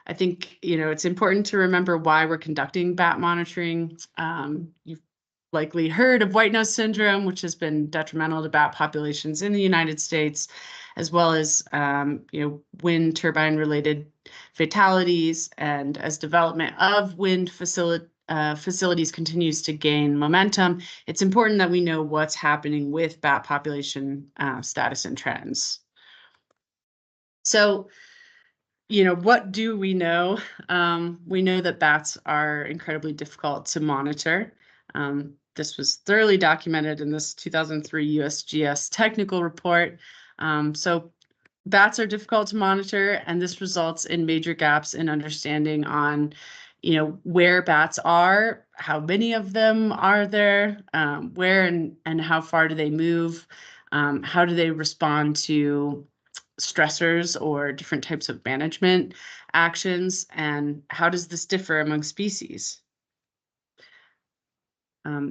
I think, it's important to remember why we're conducting bat monitoring. You've likely heard of white nose syndrome, which has been detrimental to bat populations in the United States, as well as, wind turbine related fatalities. And as development of wind facilities continues to gain momentum, it's important that we know what's happening with bat population status and trends. So, what do we know? We know that bats are incredibly difficult to monitor. This was thoroughly documented in this 2003 USGS technical report. So bats are difficult to monitor, and this results in major gaps in understanding on, where bats are, how many of them are there, where and how far do they move, how do they respond to stressors or different types of management actions, and how does this differ among species?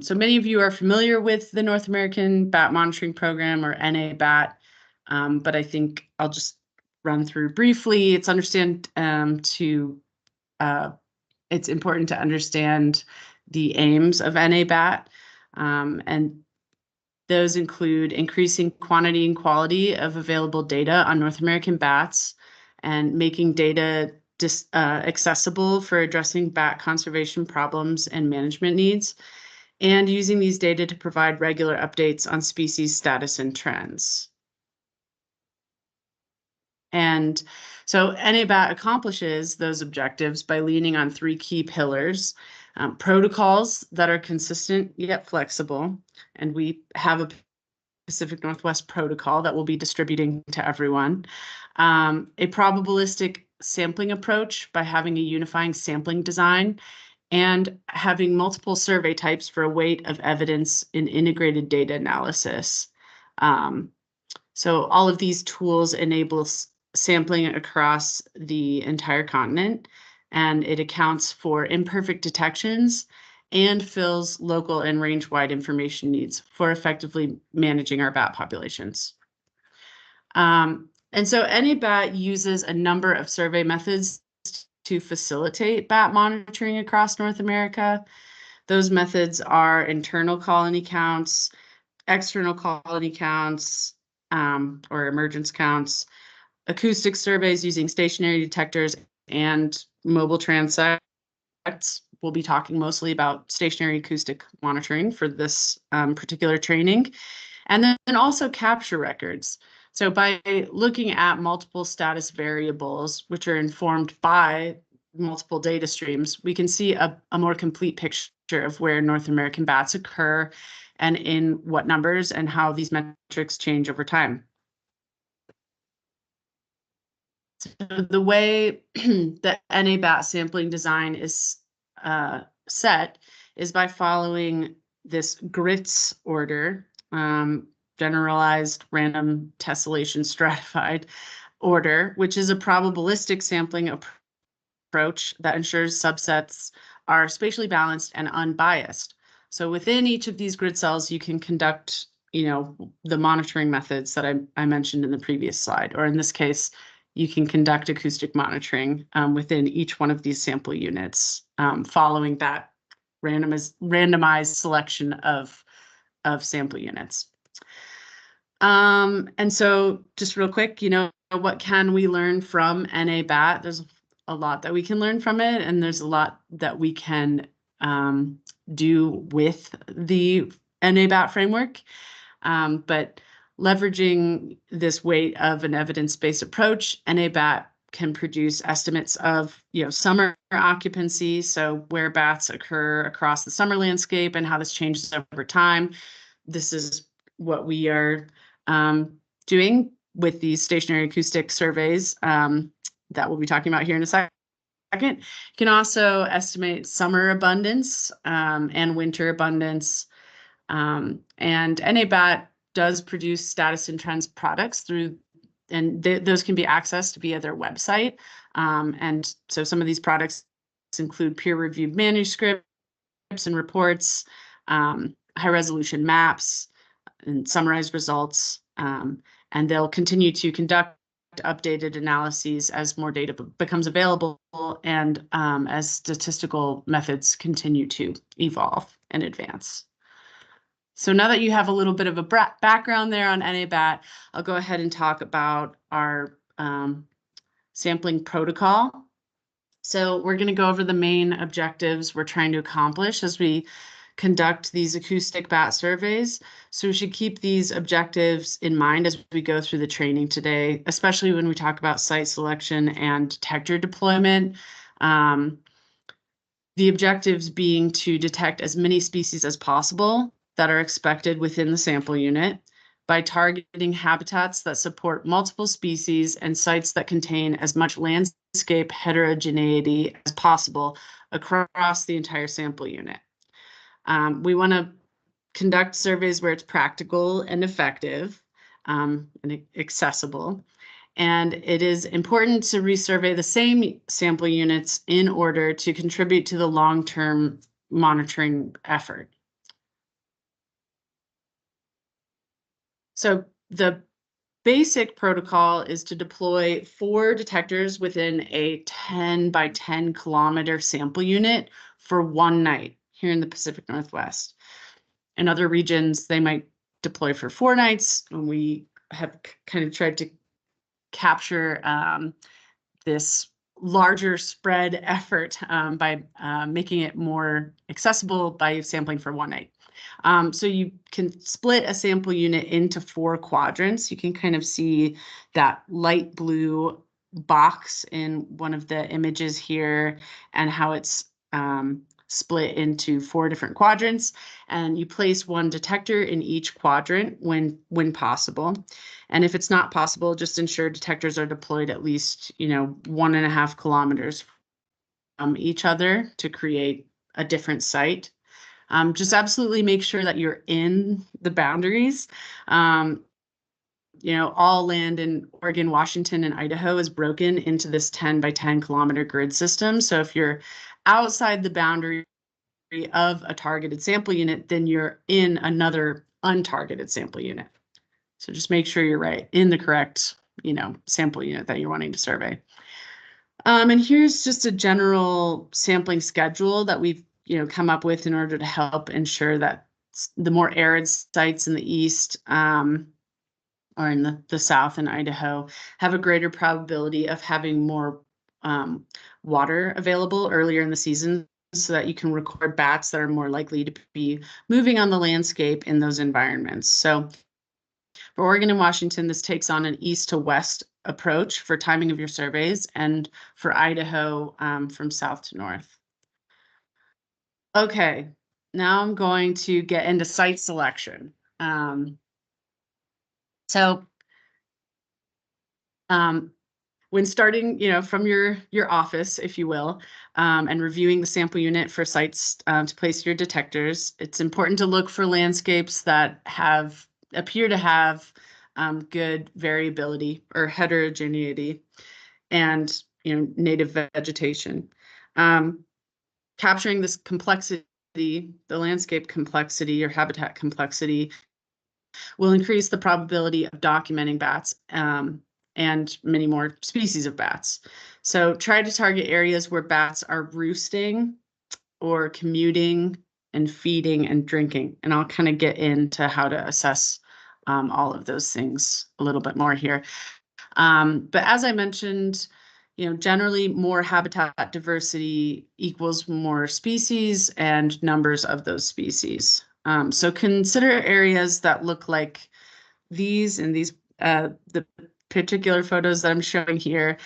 So many of you are familiar with the North American Bat Monitoring Program, or NABat, but I think I'll just run through briefly. It's important to understand the aims of NABat, and those include increasing quantity and quality of available data on North American bats and making data accessible for addressing bat conservation problems and management needs, and using these data to provide regular updates on species status and trends. And so NABat accomplishes those objectives by leaning on three key pillars: protocols that are consistent yet flexible, and we have a Pacific Northwest protocol that we'll be distributing to everyone. A probabilistic sampling approach by having a unifying sampling design and having multiple survey types for a weight of evidence in integrated data analysis. So all of these tools enable sampling across the entire continent, and it accounts for imperfect detections and fills local and range-wide information needs for effectively managing our bat populations. And so NABat uses a number of survey methods to facilitate bat monitoring across North America. Those methods are internal colony counts, external colony counts, or emergence counts, acoustic surveys using stationary detectors and mobile transects. We'll be talking mostly about stationary acoustic monitoring for this particular training, and then also capture records. So by looking at multiple status variables, which are informed by multiple data streams, we can see a more complete picture of where North American bats occur and in what numbers and how these metrics change over time. So the way the NABat sampling design is set is by following this GRITS order, generalized random tessellation stratified order, which is a probabilistic sampling approach that ensures subsets are spatially balanced and unbiased. So within each of these grid cells, you can conduct, the monitoring methods that I mentioned in the previous slide, or in this case, you can conduct acoustic monitoring within each one of these sample units, following that randomized selection of sample units. And so just real quick, what can we learn from NABat? There's a lot that we can learn from it, and there's a lot that we can do with the NABat framework. But leveraging this weight of an evidence-based approach, NABat can produce estimates of, summer occupancy, so where bats occur across the summer landscape and how this changes over time. This is what we are doing with these stationary acoustic surveys that we'll be talking about here in a second. You can also estimate summer abundance and winter abundance. And NABat does produce status and trends products those can be accessed via their website. And so some of these products include peer-reviewed manuscripts and reports, high-resolution maps, and summarized results. And they'll continue to conduct updated analyses as more data becomes available and as statistical methods continue to evolve and advance. So now that you have a little bit of a background there on NABat, I'll go ahead and talk about our sampling protocol. So we're going to go over the main objectives we're trying to accomplish as we conduct these acoustic bat surveys. So we should keep these objectives in mind as we go through the training today, especially when we talk about site selection and detector deployment. The objectives being to detect as many species as possible that are expected within the sample unit by targeting habitats that support multiple species and sites that contain as much landscape heterogeneity as possible across the entire sample unit. We want to conduct surveys where it's practical and effective and accessible. And it is important to resurvey the same sample units in order to contribute to the long-term monitoring effort. So the basic protocol is to deploy 4 detectors within a 10 by 10 kilometer sample unit for 1 night here in the Pacific Northwest. In other regions, they might deploy for 4 nights, and we have kind of tried to capture this larger spread effort by making it more accessible by sampling for 1 night. So you can split a sample unit into 4 quadrants. You can kind of see that light blue box in one of the images here and how it's split into 4 different quadrants, and you place 1 detector in each quadrant when possible. And if it's not possible, just ensure detectors are deployed at least 1.5 kilometers from each other to create a different site. Just absolutely make sure that you're in the boundaries. All land in Oregon, Washington, and Idaho is broken into this 10 by 10 kilometer grid system. So if you're outside the boundary of a targeted sample unit, then you're in another untargeted sample unit. So just make sure you're right in the correct, sample unit that you're wanting to survey. And here's just a general sampling schedule that we've, come up with in order to help ensure that the more arid sites in the east or in the south in Idaho have a greater probability of having more water available earlier in the season, so that you can record bats that are more likely to be moving on the landscape in those environments. So for Oregon and Washington, this takes on an east to west approach for timing of your surveys, and for Idaho, from south to north. Okay, now I'm going to get into site selection. When starting, from your office, if you will, and reviewing the sample unit for sites to place your detectors, it's important to look for landscapes that appear to have good variability or heterogeneity and native vegetation. Capturing this complexity, the landscape complexity or habitat complexity, will increase the probability of documenting bats and many more species of bats. So try to target areas where bats are roosting or commuting and feeding and drinking. And I'll kind of get into how to assess all of those things a little bit more here. But as I mentioned, generally more habitat diversity equals more species and numbers of those species. So consider areas that look like these and these, the particular photos that I'm showing here,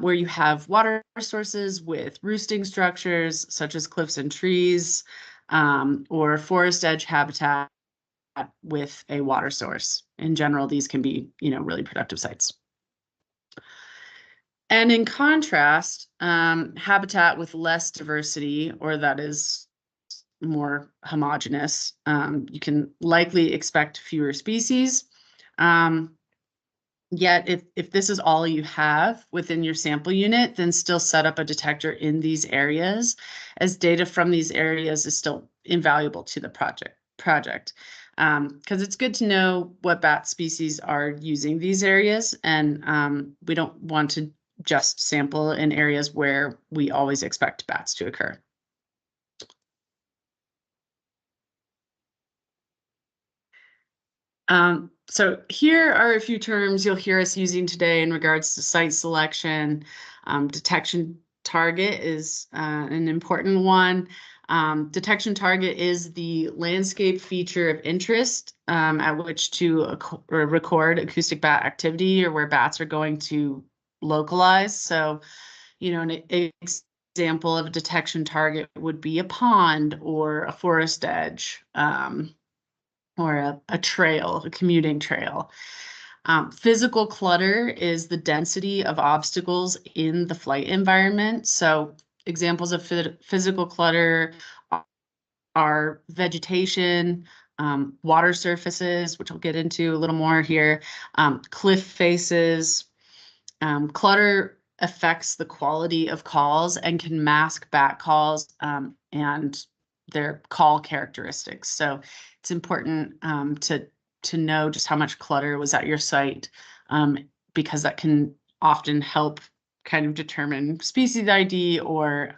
where you have water sources with roosting structures such as cliffs and trees, or forest edge habitat with a water source. In general, these can be, really productive sites. And in contrast, habitat with less diversity, or that is more homogeneous, you can likely expect fewer species. Yet if this is all you have within your sample unit, then still set up a detector in these areas, as data from these areas is still invaluable to the project. because it's good to know what bat species are using these areas, and we don't want to just sample in areas where we always expect bats to occur. So here are a few terms you'll hear us using today in regards to site selection. Detection target is an important one. Detection target is the landscape feature of interest at which to record acoustic bat activity, or where bats are going to localize. So, an example of a detection target would be a pond or a forest edge. Or a trail, a commuting trail. Physical clutter is the density of obstacles in the flight environment. So examples of physical clutter are vegetation, water surfaces, which I'll get into a little more here, cliff faces. Clutter affects the quality of calls and can mask bat calls and their call characteristics. So it's important to know just how much clutter was at your site, because that can often help kind of determine species ID, or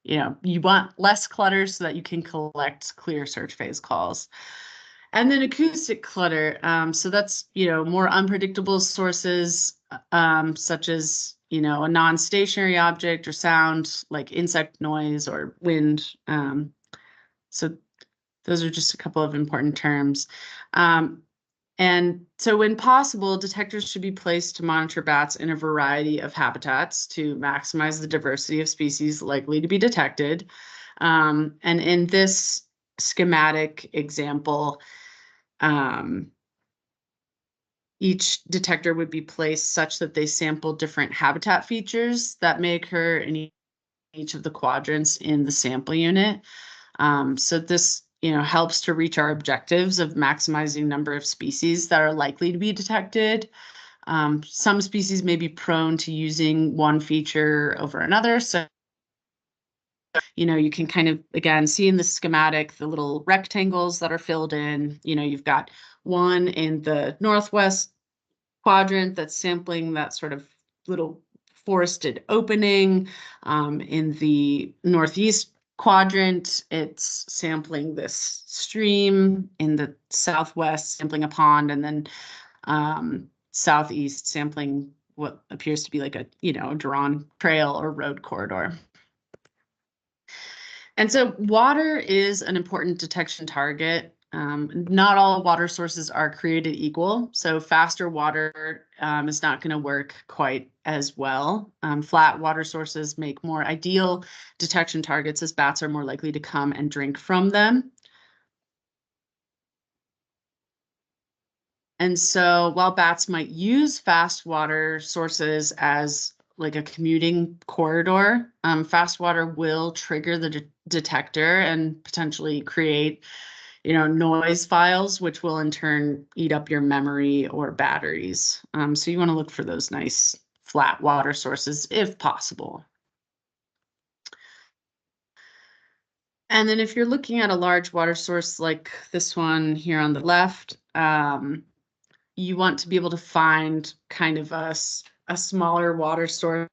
you want less clutter so that you can collect clear search phase calls. And then acoustic clutter. So that's, more unpredictable sources, such as, a non-stationary object or sound like insect noise or wind. So those are just a couple of important terms. And so when possible, detectors should be placed to monitor bats in a variety of habitats to maximize the diversity of species likely to be detected. And in this schematic example, each detector would be placed such that they sample different habitat features that may occur in each of the quadrants in the sample unit. So this, helps to reach our objectives of maximizing number of species that are likely to be detected. Some species may be prone to using one feature over another. So, you can kind of, again, see in the schematic, the little rectangles that are filled in. You've got one in the northwest quadrant that's sampling that sort of little forested opening. In the northeast quadrant, it's sampling this stream. In the southwest, sampling a pond, and then southeast, sampling what appears to be like a drawn trail or road corridor. And so water is an important detection target. Not all water sources are created equal, so faster water is not going to work quite as well. Flat water sources make more ideal detection targets, as bats are more likely to come and drink from them. And so while bats might use fast water sources as like a commuting corridor, fast water will trigger the detector and potentially create, noise files, which will in turn eat up your memory or batteries. So you want to look for those nice flat water sources if possible. And then if you're looking at a large water source like this one here on the left, you want to be able to find kind of a smaller water source,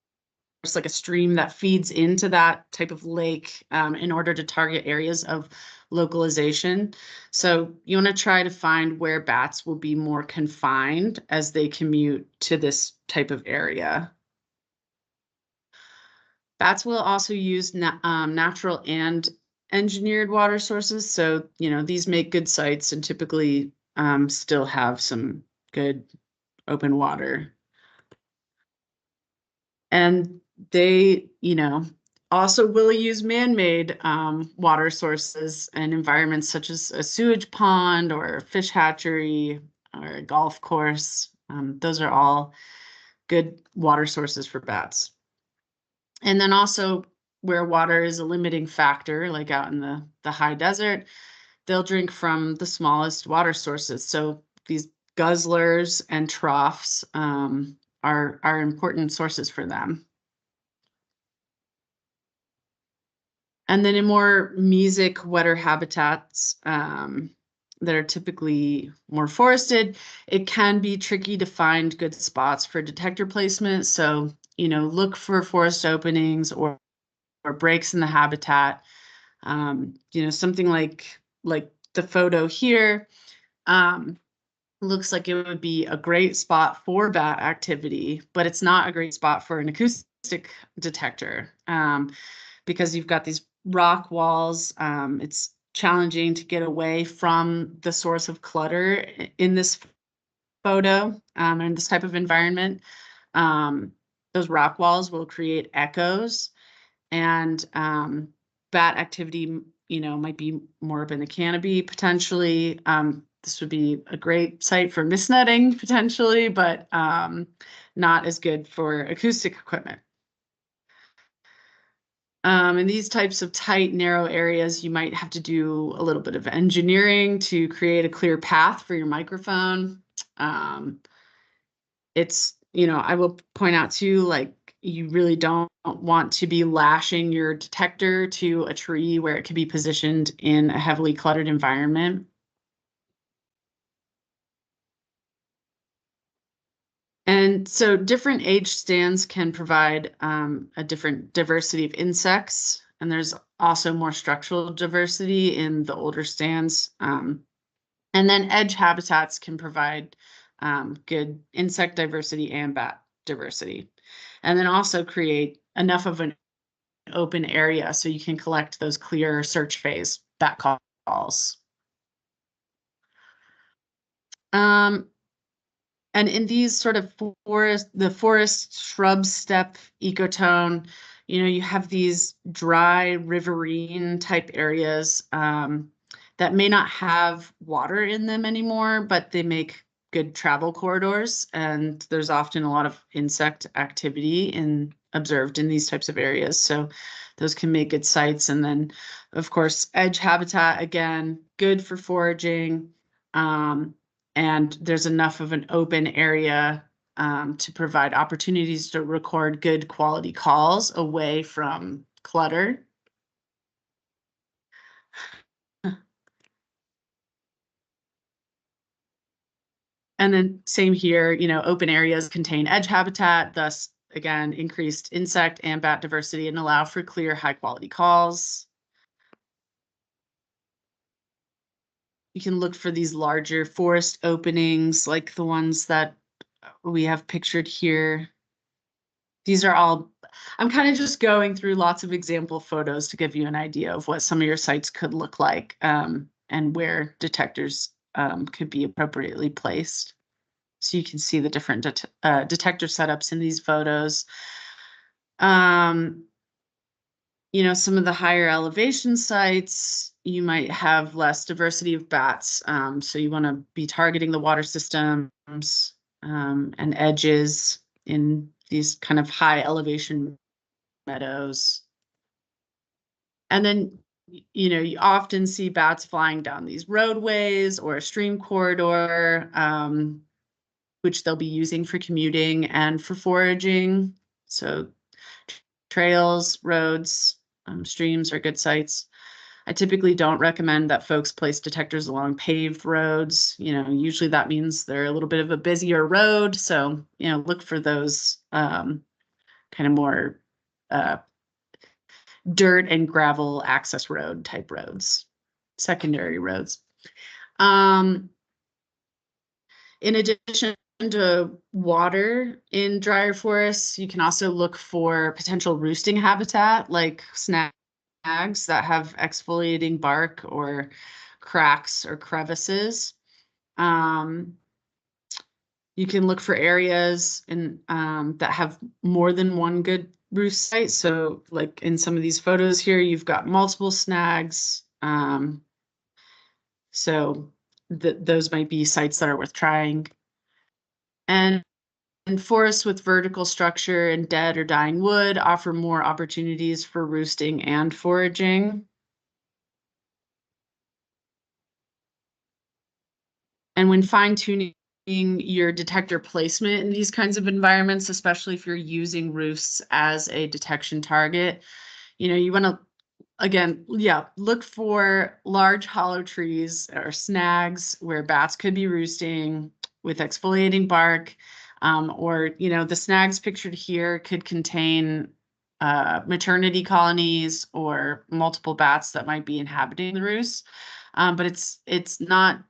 like a stream that feeds into that type of lake, in order to target areas of localization. So you want to try to find where bats will be more confined as they commute to this type of area. Bats will also use natural and engineered water sources. So, these make good sites and typically still have some good open water. And they, also will use man-made water sources and environments such as a sewage pond or a fish hatchery or a golf course. Those are all good water sources for bats. And then also where water is a limiting factor, like out in the high desert, they'll drink from the smallest water sources. So these guzzlers and troughs are important sources for them. And then in more mesic, wetter habitats, that are typically more forested, it can be tricky to find good spots for detector placement. So, look for forest openings or breaks in the habitat. Something like the photo here looks like it would be a great spot for bat activity, but it's not a great spot for an acoustic detector because you've got these rock walls. It's challenging to get away from the source of clutter in this photo and this type of environment. Those rock walls will create echoes, and bat activity, might be more up in the canopy potentially. This would be a great site for mist netting potentially, but not as good for acoustic equipment. In these types of tight, narrow areas, you might have to do a little bit of engineering to create a clear path for your microphone. I will point out too, like, you really don't want to be lashing your detector to a tree where it could be positioned in a heavily cluttered environment. And so different age stands can provide a different diversity of insects. And there's also more structural diversity in the older stands. And then edge habitats can provide good insect diversity and bat diversity. And then also create enough of an open area so you can collect those clear search phase bat calls. And in these sort of the forest shrub steppe ecotone, you have these dry riverine type areas that may not have water in them anymore, but they make good travel corridors. And there's often a lot of insect activity observed in these types of areas. So those can make good sites. And then, of course, edge habitat, again, good for foraging. And there's enough of an open area to provide opportunities to record good quality calls away from clutter. And then same here, open areas contain edge habitat, thus, again, increased insect and bat diversity and allow for clear, high quality calls. You can look for these larger forest openings like the ones that we have pictured here. These are all, I'm kind of just going through lots of example photos to give you an idea of what some of your sites could look like and where detectors could be appropriately placed. So you can see the different detector setups in these photos. Some of the higher elevation sites, you might have less diversity of bats. So you want to be targeting the water systems and edges in these kind of high elevation meadows. And then, you often see bats flying down these roadways or a stream corridor, which they'll be using for commuting and for foraging. So trails, roads, streams are good sites. I typically don't recommend that folks place detectors along paved roads. Usually that means they're a little bit of a busier road. So, look for those kind of more dirt and gravel access road type roads, secondary roads. In addition to water in drier forests, you can also look for potential roosting habitat like snags that have exfoliating bark or cracks or crevices. You can look for areas that have more than one good roost site. So like in some of these photos here, you've got multiple snags. So those might be sites that are worth trying. And forests with vertical structure and dead or dying wood offer more opportunities for roosting and foraging. And when fine-tuning your detector placement in these kinds of environments, especially if you're using roofs as a detection target, you want to Again, yeah, look for large hollow trees or snags where bats could be roosting with exfoliating bark. Or, the snags pictured here could contain maternity colonies or multiple bats that might be inhabiting the roost. But it's not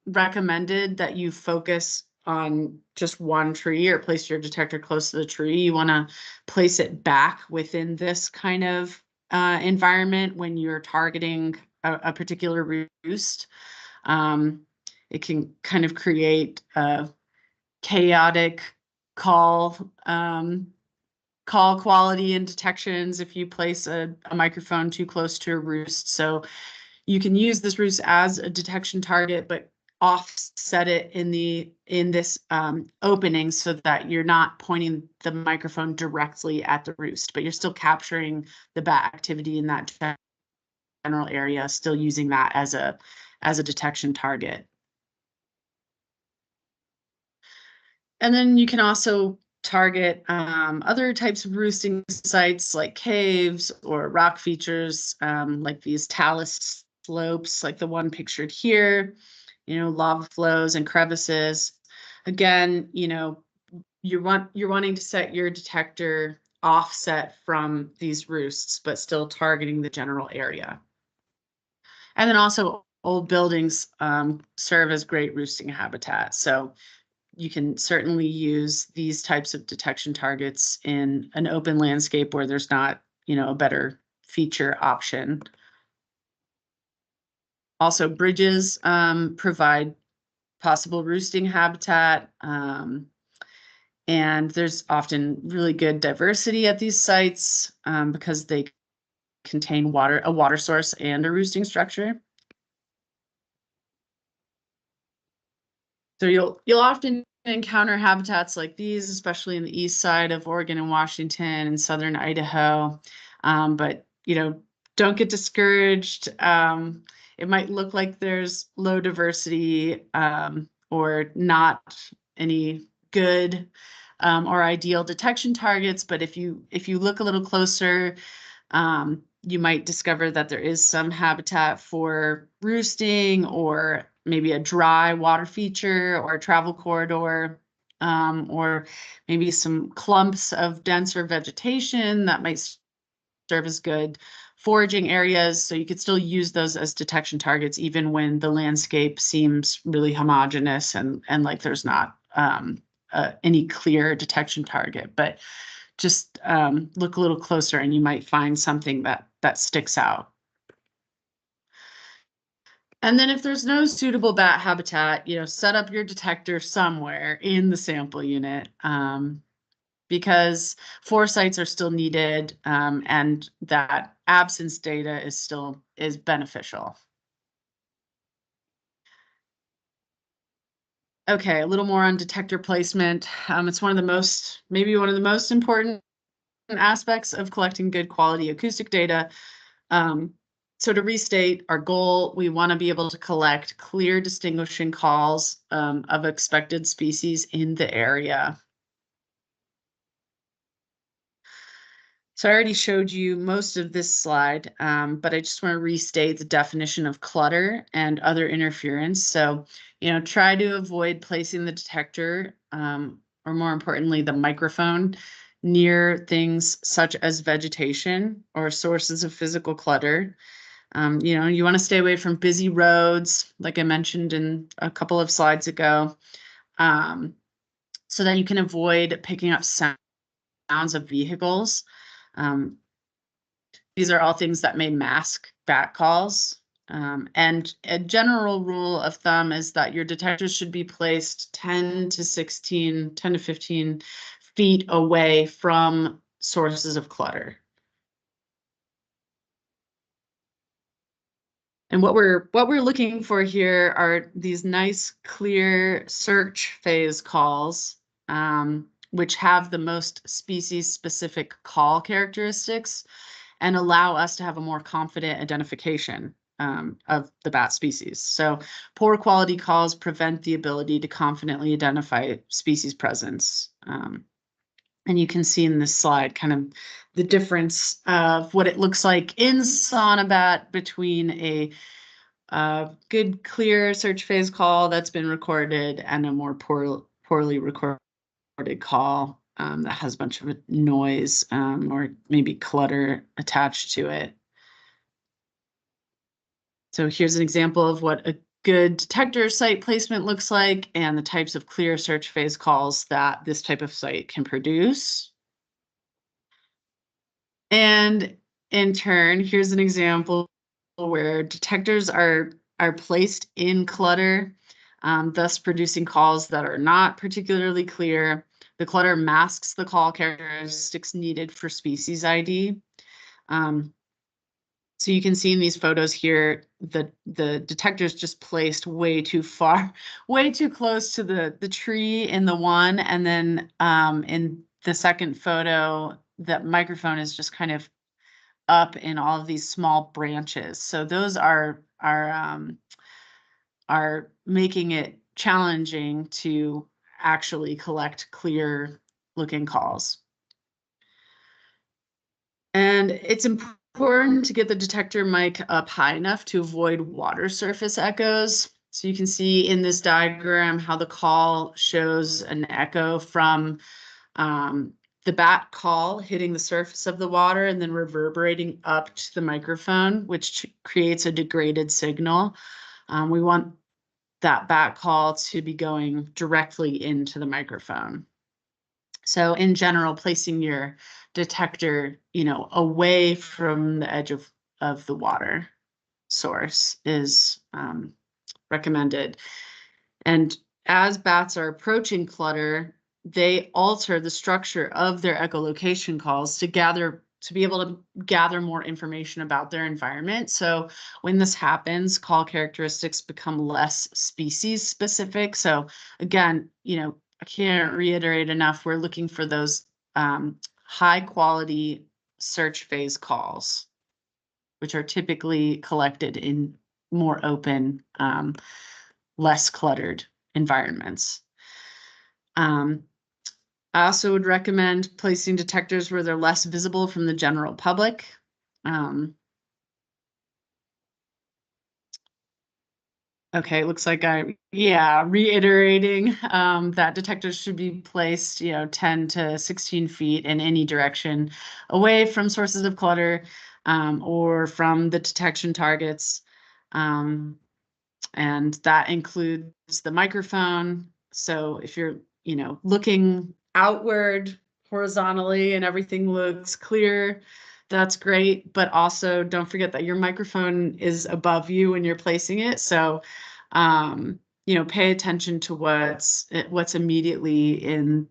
recommended that you focus on just one tree or place your detector close to the tree. You want to place it back within this kind of environment when you're targeting a particular roost. Um, it can kind of create a chaotic call call quality and detections if you place a microphone too close to a roost. So you can use this roost as a detection target, but offset it in this opening so that you're not pointing the microphone directly at the roost, but you're still capturing the bat activity in that general area, still using that as a detection target. And then you can also target other types of roosting sites like caves or rock features, like these talus slopes, like the one pictured here, lava flows and crevices. Again, you're wanting to set your detector offset from these roosts, but still targeting the general area. And then also old buildings serve as great roosting habitat. So you can certainly use these types of detection targets in an open landscape where there's not, a better feature option. Also, bridges provide possible roosting habitat. And there's often really good diversity at these sites because they contain a water source and a roosting structure. So you'll often encounter habitats like these, especially in the east side of Oregon and Washington and southern Idaho. But don't get discouraged. It might look like there's low diversity or not any good or ideal detection targets. But if you look a little closer, you might discover that there is some habitat for roosting or maybe a dry water feature or a travel corridor, or maybe some clumps of denser vegetation that might serve as good foraging areas. So you could still use those as detection targets even when the landscape seems really homogeneous and like there's not any clear detection target. But just look a little closer and you might find something that sticks out. And then if there's no suitable bat habitat, set up your detector somewhere in the sample unit because foresights are still needed and that absence data is beneficial. Okay, a little more on detector placement. It's maybe one of the most important aspects of collecting good quality acoustic data. So to restate our goal, we want to be able to collect clear distinguishing calls of expected species in the area. So I already showed you most of this slide, but I just want to restate the definition of clutter and other interference. So, try to avoid placing the detector, or more importantly, the microphone, near things such as vegetation or sources of physical clutter. You want to stay away from busy roads, like I mentioned in a couple of slides ago, so that you can avoid picking up sounds of vehicles. These are all things that may mask bat calls. And a general rule of thumb is that your detectors should be placed 10 to 15 feet away from sources of clutter. And what we're looking for here are these nice, clear search phase calls, which have the most species-specific call characteristics and allow us to have a more confident identification of the bat species. So poor quality calls prevent the ability to confidently identify species presence. And you can see in this slide kind of the difference of what it looks like in NABat between a good, clear search phase call that's been recorded and a more poorly recorded call that has a bunch of noise or maybe clutter attached to it. So here's an example of what a good detector site placement looks like and the types of clear search phase calls that this type of site can produce. And in turn, here's an example where detectors are placed in clutter, thus producing calls that are not particularly clear. The clutter masks the call characteristics needed for species ID. So you can see in these photos here, the detector's just placed way too far, way too close to the tree in the one, and then in the second photo, the microphone is just kind of up in all of these small branches. So those are making it challenging to actually collect clear looking calls. And it's important to get the detector mic up high enough to avoid water surface echoes. So you can see in this diagram how the call shows an echo from the bat call hitting the surface of the water and then reverberating up to the microphone, which creates a degraded signal. We want that bat call to be going directly into the microphone. So in general, placing your detector, away from the edge of the water source is recommended. And as bats are approaching clutter, they alter the structure of their echolocation calls to be able to gather more information about their environment. So when this happens, call characteristics become less species specific. So again, I can't reiterate enough, we're looking for those high quality search phase calls, which are typically collected in more open, less cluttered environments. I also would recommend placing detectors where they're less visible from the general public. Okay, looks like reiterating that detectors should be placed, 10 to 16 feet in any direction away from sources of clutter or from the detection targets. And that includes the microphone. So if you're, looking outward horizontally and everything looks clear, that's great. But also don't forget that your microphone is above you when you're placing it. So, pay attention to what's immediately in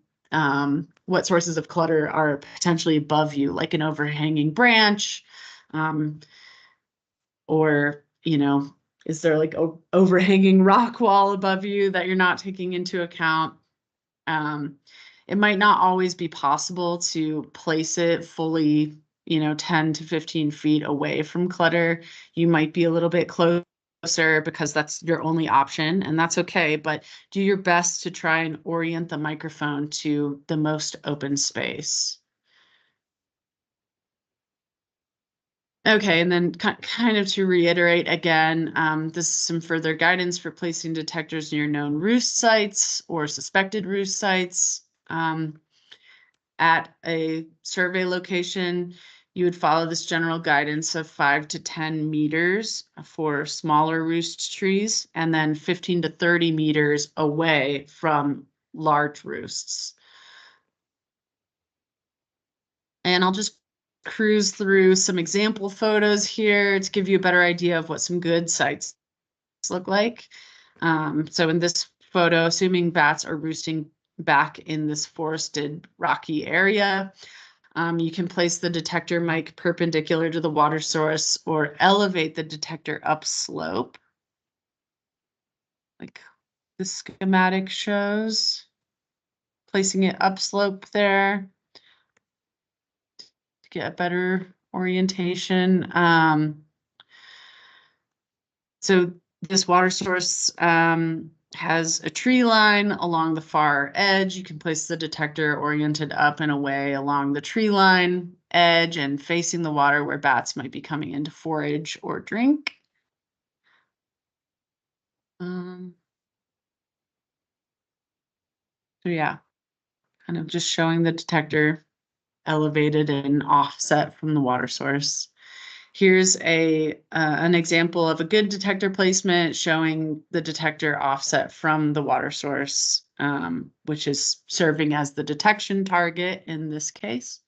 what sources of clutter are potentially above you, like an overhanging branch, or, is there like a overhanging rock wall above you that you're not taking into account? It might not always be possible to place it fully, 10 to 15 feet away from clutter. You might be a little bit closer because that's your only option, and that's okay, but do your best to try and orient the microphone to the most open space. Okay, and then kind of to reiterate again, this is some further guidance for placing detectors near known roost sites or suspected roost sites. At a survey location, you would follow this general guidance of 5 to 10 meters for smaller roost trees, and then 15 to 30 meters away from large roosts. And I'll just cruise through some example photos here to give you a better idea of what some good sites look like. So in this photo, assuming bats are roosting back in this forested rocky area, you can place the detector mic perpendicular to the water source or elevate the detector upslope, like the schematic shows, placing it upslope there to get a better orientation. So this water source has a tree line along the far edge. You can place the detector oriented up and away along the tree line edge and facing the water where bats might be coming in to forage or drink. So yeah, kind of just showing the detector elevated and offset from the water source. Here's an example of a good detector placement showing the detector offset from the water source, which is serving as the detection target in this case.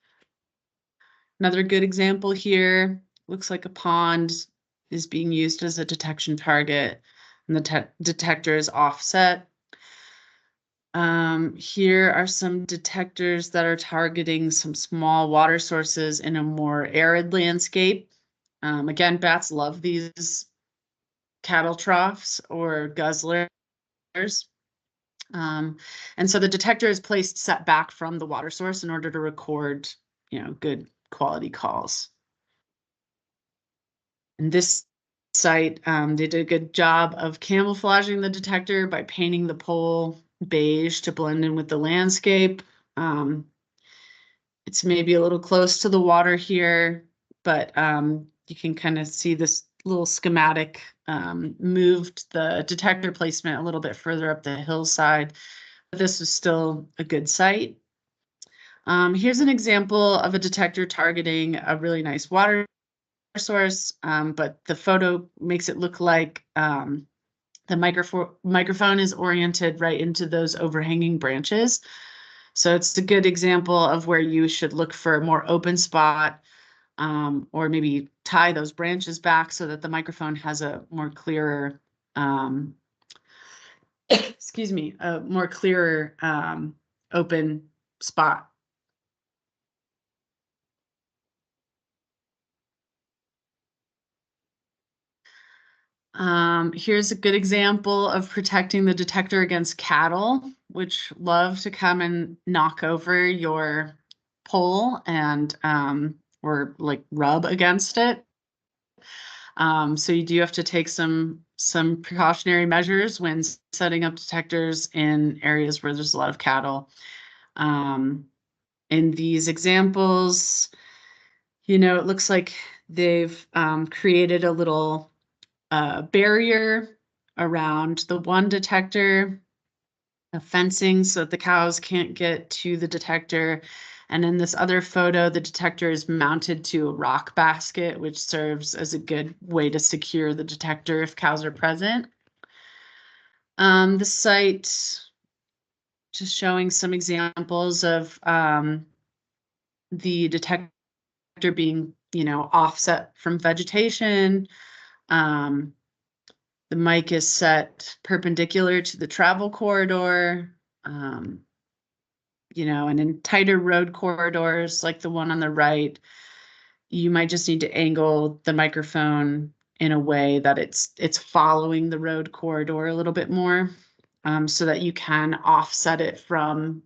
Another good example here, looks like a pond is being used as a detection target and the detector is offset. Here are some detectors that are targeting some small water sources in a more arid landscape. Again, bats love these cattle troughs or guzzlers. And so the detector is placed set back from the water source in order to record, good quality calls. And this site, they did a good job of camouflaging the detector by painting the pole beige to blend in with the landscape. It's maybe a little close to the water here, but you can kind of see this little schematic moved the detector placement a little bit further up the hillside. But this is still a good site. Here's an example of a detector targeting a really nice water source, but the photo makes it look like the microphone is oriented right into those overhanging branches. So it's a good example of where you should look for a more open spot, or maybe tie those branches back so that the microphone has a more clearer, excuse me, a more clearer open spot. Here's a good example of protecting the detector against cattle, which love to come and knock over your pole and or like rub against it. So you do have to take some precautionary measures when setting up detectors in areas where there's a lot of cattle. In these examples, it looks like they've created a little barrier around the one detector, a fencing so that the cows can't get to the detector. And in this other photo, the detector is mounted to a rock basket, which serves as a good way to secure the detector if cows are present. The site, just showing some examples of the detector being, offset from vegetation. The mic is set perpendicular to the travel corridor. And in tighter road corridors like the one on the right, you might just need to angle the microphone in a way that it's following the road corridor a little bit more, so that you can offset it from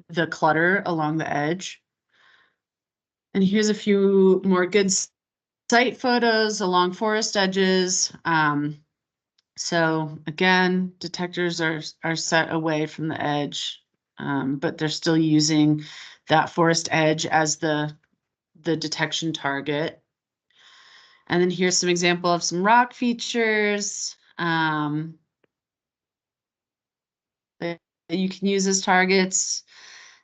the clutter along the edge. And here's a few more good site photos along forest edges. So again, detectors are set away from the edge, but they're still using that forest edge as the detection target. And then here's some example of some rock features that you can use as targets.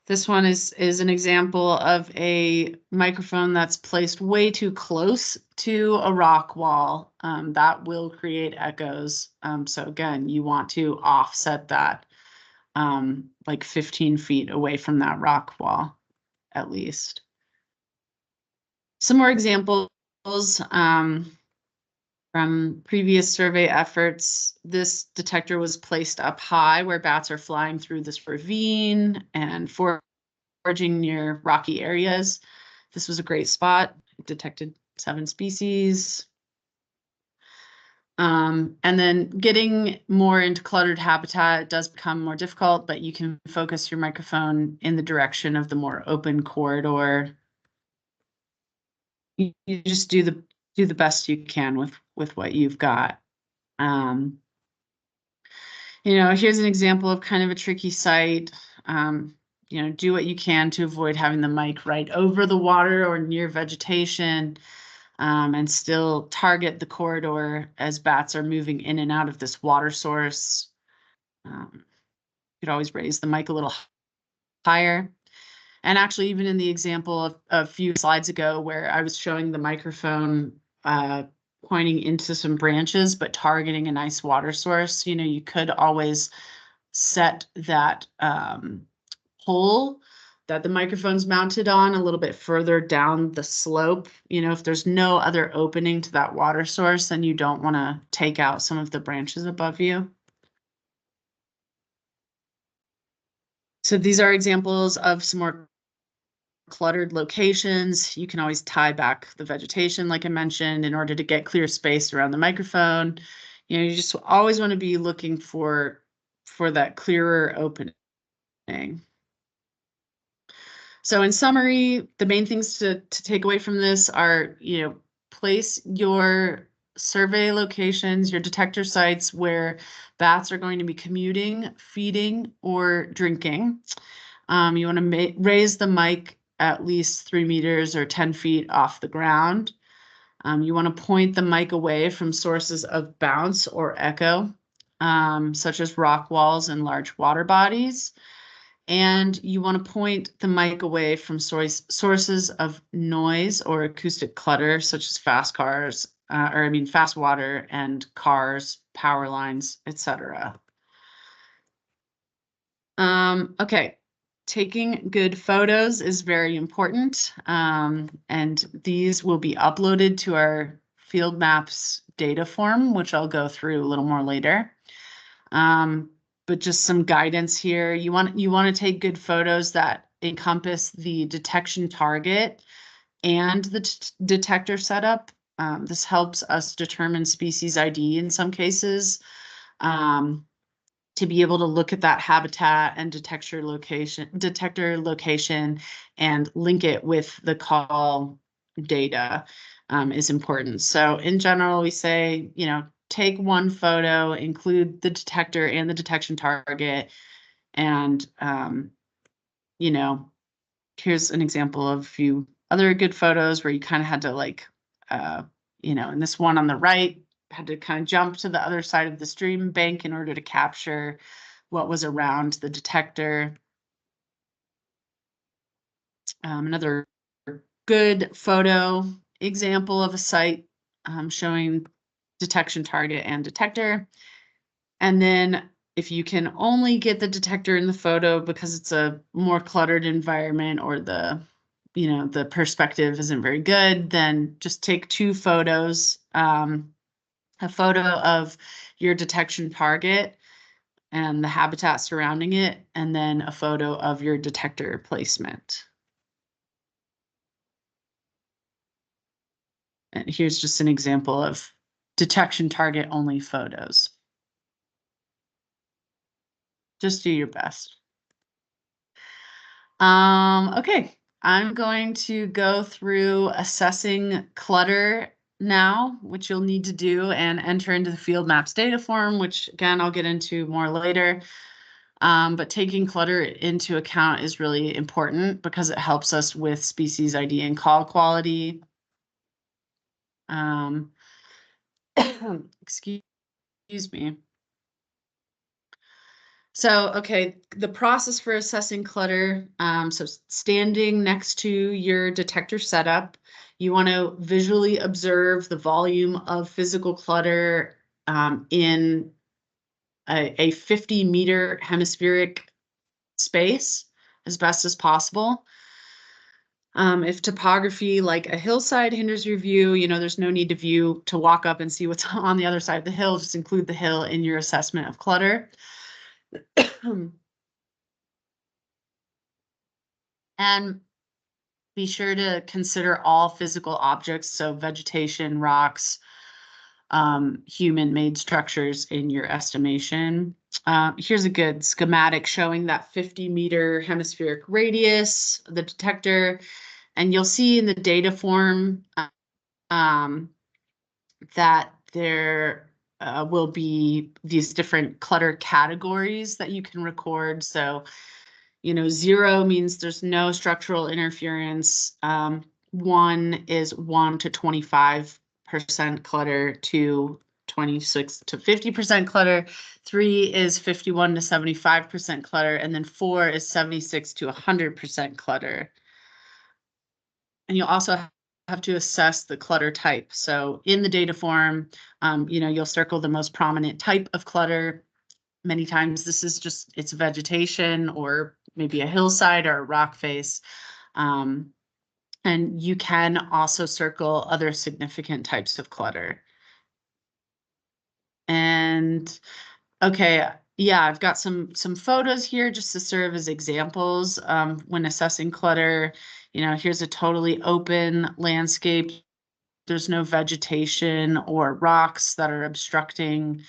This one is an example of a microphone that's placed way too close to a rock wall. That will create echoes. So again, you want to offset that like 15 feet away from that rock wall, at least. Some more examples from previous survey efforts. This detector was placed up high where bats are flying through this ravine and foraging near rocky areas. This was a great spot. It detected 7 species. And then getting more into cluttered habitat does become more difficult, but you can focus your microphone in the direction of the more open corridor. You just do the best you can with what you've got. Here's an example of kind of a tricky site. Do what you can to avoid having the mic right over the water or near vegetation, and still target the corridor as bats are moving in and out of this water source. You could always raise the mic a little higher. And actually, even in the example of a few slides ago where I was showing the microphone pointing into some branches, but targeting a nice water source, you could always set that pole that the microphone's mounted on a little bit further down the slope. If there's no other opening to that water source, then you don't want to take out some of the branches above you. So these are examples of some more cluttered locations. You can always tie back the vegetation, like I mentioned, in order to get clear space around the microphone. You just always want to be looking for that clearer opening. So in summary, the main things to take away from this are, place your survey locations, your detector sites where bats are going to be commuting, feeding, or drinking. You want to raise the mic at least 3 meters or 10 feet off the ground. You want to point the mic away from sources of bounce or echo, such as rock walls and large water bodies. And you want to point the mic away from sources of noise or acoustic clutter, such as fast water and cars, power lines, etc. Okay, taking good photos is very important, and these will be uploaded to our field maps data form, which I'll go through a little more later. But just some guidance here. You want to take good photos that encompass the detection target and the detector setup. This helps us determine species ID in some cases. To be able to look at that habitat and detector location and link it with the call data is important. So in general, we say, take one photo, include the detector and the detection target. And, here's an example of a few other good photos where you kind of had to in this one on the right, had to kind of jump to the other side of the stream bank in order to capture what was around the detector. Another good photo example of a site showing detection target and detector. And then if you can only get the detector in the photo because it's a more cluttered environment or the perspective isn't very good, then just take 2 photos, a photo of your detection target and the habitat surrounding it, and then a photo of your detector placement. And here's just an example of detection target only photos. Just do your best. Okay, I'm going to go through assessing clutter now, which you'll need to do and enter into the field maps data form, which again, I'll get into more later. But taking clutter into account is really important because it helps us with species ID and call quality. Excuse me. So, okay, the process for assessing clutter. So standing next to your detector setup, you want to visually observe the volume of physical clutter in a 50-meter hemispheric space as best as possible. If topography like a hillside hinders your view, there's no need to walk up and see what's on the other side of the hill. Just include the hill in your assessment of clutter. And be sure to consider all physical objects, so vegetation, rocks, human-made structures in your estimation. Here's a good schematic showing that 50-meter hemispheric radius, the detector, and you'll see in the data form that there will be these different clutter categories that you can record. So, 0 means there's no structural interference. 1 is 1 to 25% clutter, 2, 26 to 50% clutter, 3 is 51 to 75% clutter, and then 4 is 76 to 100% clutter. And you'll also have to assess the clutter type. So in the data form, you'll circle the most prominent type of clutter. Many times this is just, it's vegetation or maybe a hillside or a rock face. And you can also circle other significant types of clutter. And okay, yeah, I've got some photos here just to serve as examples when assessing clutter. Here's a totally open landscape. There's no vegetation or rocks that are obstructing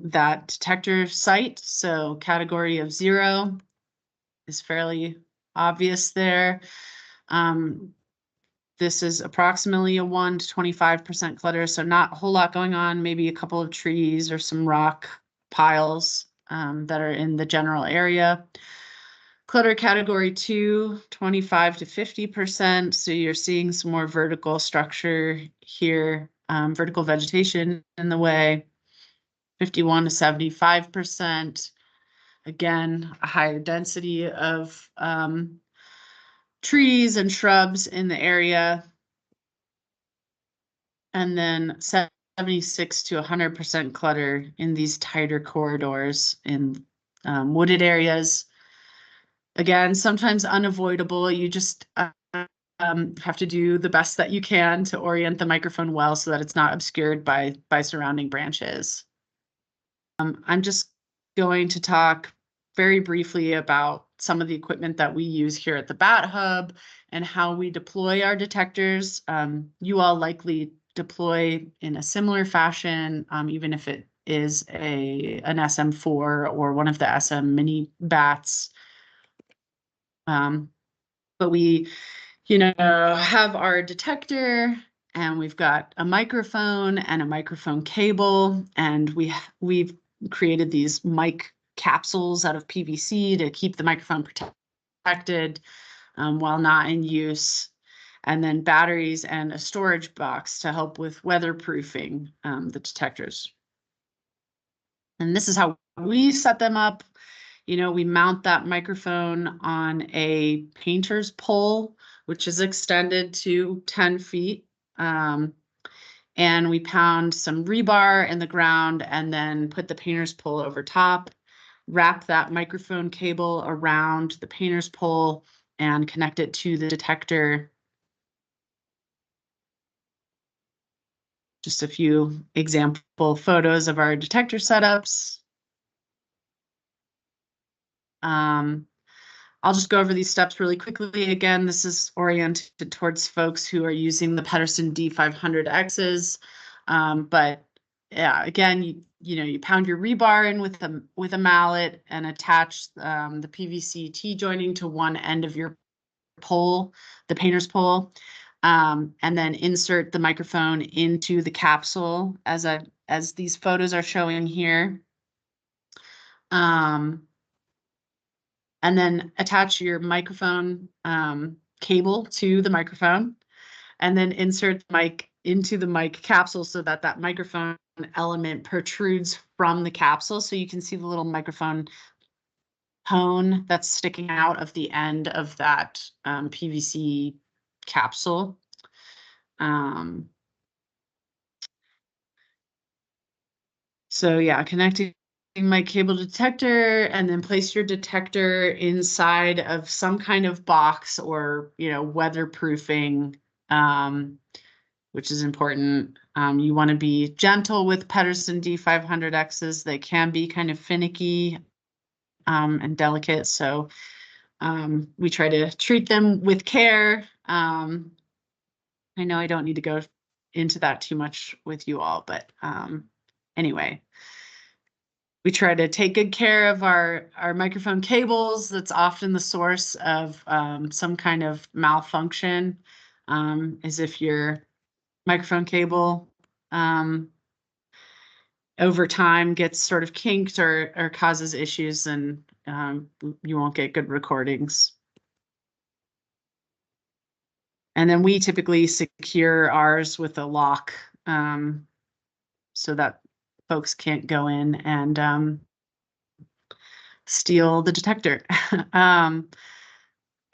that detector site. So category of 0 is fairly obvious there. This is approximately a 1 to 25% clutter, so not a whole lot going on, maybe a couple of trees or some rock piles that are in the general area. Clutter category 2, 25 to 50%. So you're seeing some more vertical structure here, vertical vegetation in the way. 51 to 75%. Again, a higher density of trees and shrubs in the area. And then 76 to 100% clutter in these tighter corridors in wooded areas. Again, sometimes unavoidable. You just have to do the best that you can to orient the microphone well so that it's not obscured by surrounding branches. I'm just going to talk very briefly about some of the equipment that we use here at the Bat Hub and how we deploy our detectors. You all likely deploy in a similar fashion, even if it is an SM4 or one of the SM mini bats. But we, have our detector and we've got a microphone and a microphone cable, and we've created these mic capsules out of PVC to keep the microphone protected while not in use. And then batteries and a storage box to help with weatherproofing the detectors. And this is how we set them up. We mount that microphone on a painter's pole, which is extended to 10 feet. And we pound some rebar in the ground and then put the painter's pole over top, wrap that microphone cable around the painter's pole and connect it to the detector. Just a few example photos of our detector setups. I'll just go over these steps really quickly. Again, this is oriented towards folks who are using the Pedersen D500Xs. But yeah, again, you pound your rebar in with a mallet and attach the PVC T-joining to one end of your pole, the painter's pole, and then insert the microphone into the capsule as these photos are showing here. And then attach your microphone cable to the microphone, and then insert the mic into the mic capsule so that that microphone element protrudes from the capsule. So you can see the little microphone cone that's sticking out of the end of that PVC capsule. So yeah, connecting my cable detector, and then place your detector inside of some kind of box or, weatherproofing, which is important. You want to be gentle with Pedersen D500Xs. They can be kind of finicky and delicate. So we try to treat them with care. I know I don't need to go into that too much with you all, but anyway. We try to take good care of our microphone cables. That's often the source of some kind of malfunction, is if your microphone cable over time gets sort of kinked or causes issues, and you won't get good recordings. And then we typically secure ours with a lock, so that folks can't go in and steal the detector.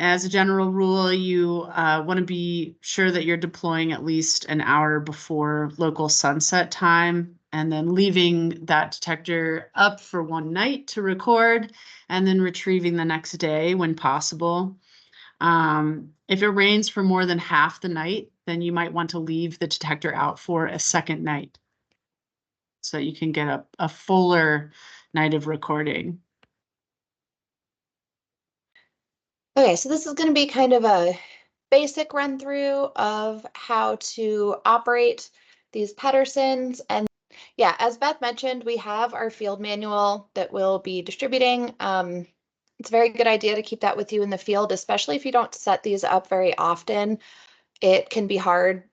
As a general rule, you want to be sure that you're deploying at least an hour before local sunset time, and then leaving that detector up for one night to record, and then retrieving the next day when possible. If it rains for more than half the night, then you might want to leave the detector out for a second night, so you can get a fuller night of recording. Okay, so this is going to be kind of a basic run through of how to operate these Pedersens. And yeah, as Beth mentioned, we have our field manual that we'll be distributing. It's a very good idea to keep that with you in the field, especially if you don't set these up very often. It can be hard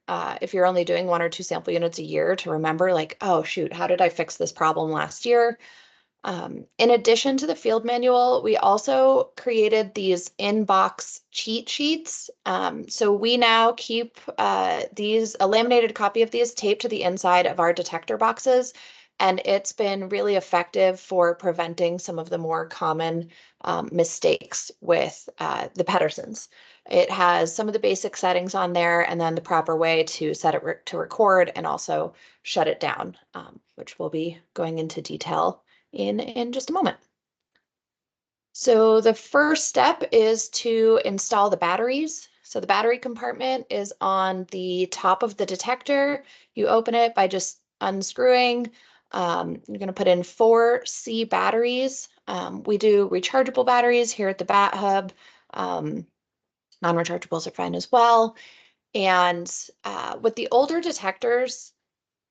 if you're only doing 1 or 2 sample units a year to remember, like, oh shoot, how did I fix this problem last year? In addition to the field manual, we also created these in-box cheat sheets. So we now keep a laminated copy of these taped to the inside of our detector boxes, and it's been really effective for preventing some of the more common mistakes with the Pedersens. It has some of the basic settings on there, and then the proper way to set it to record and also shut it down, which we'll be going into detail in just a moment. So the first step is to install the batteries. So the battery compartment is on the top of the detector. You open it by just unscrewing. You're going to put in 4 C batteries. We do rechargeable batteries here at the Bat Hub. Non-rechargeables are fine as well. And with the older detectors,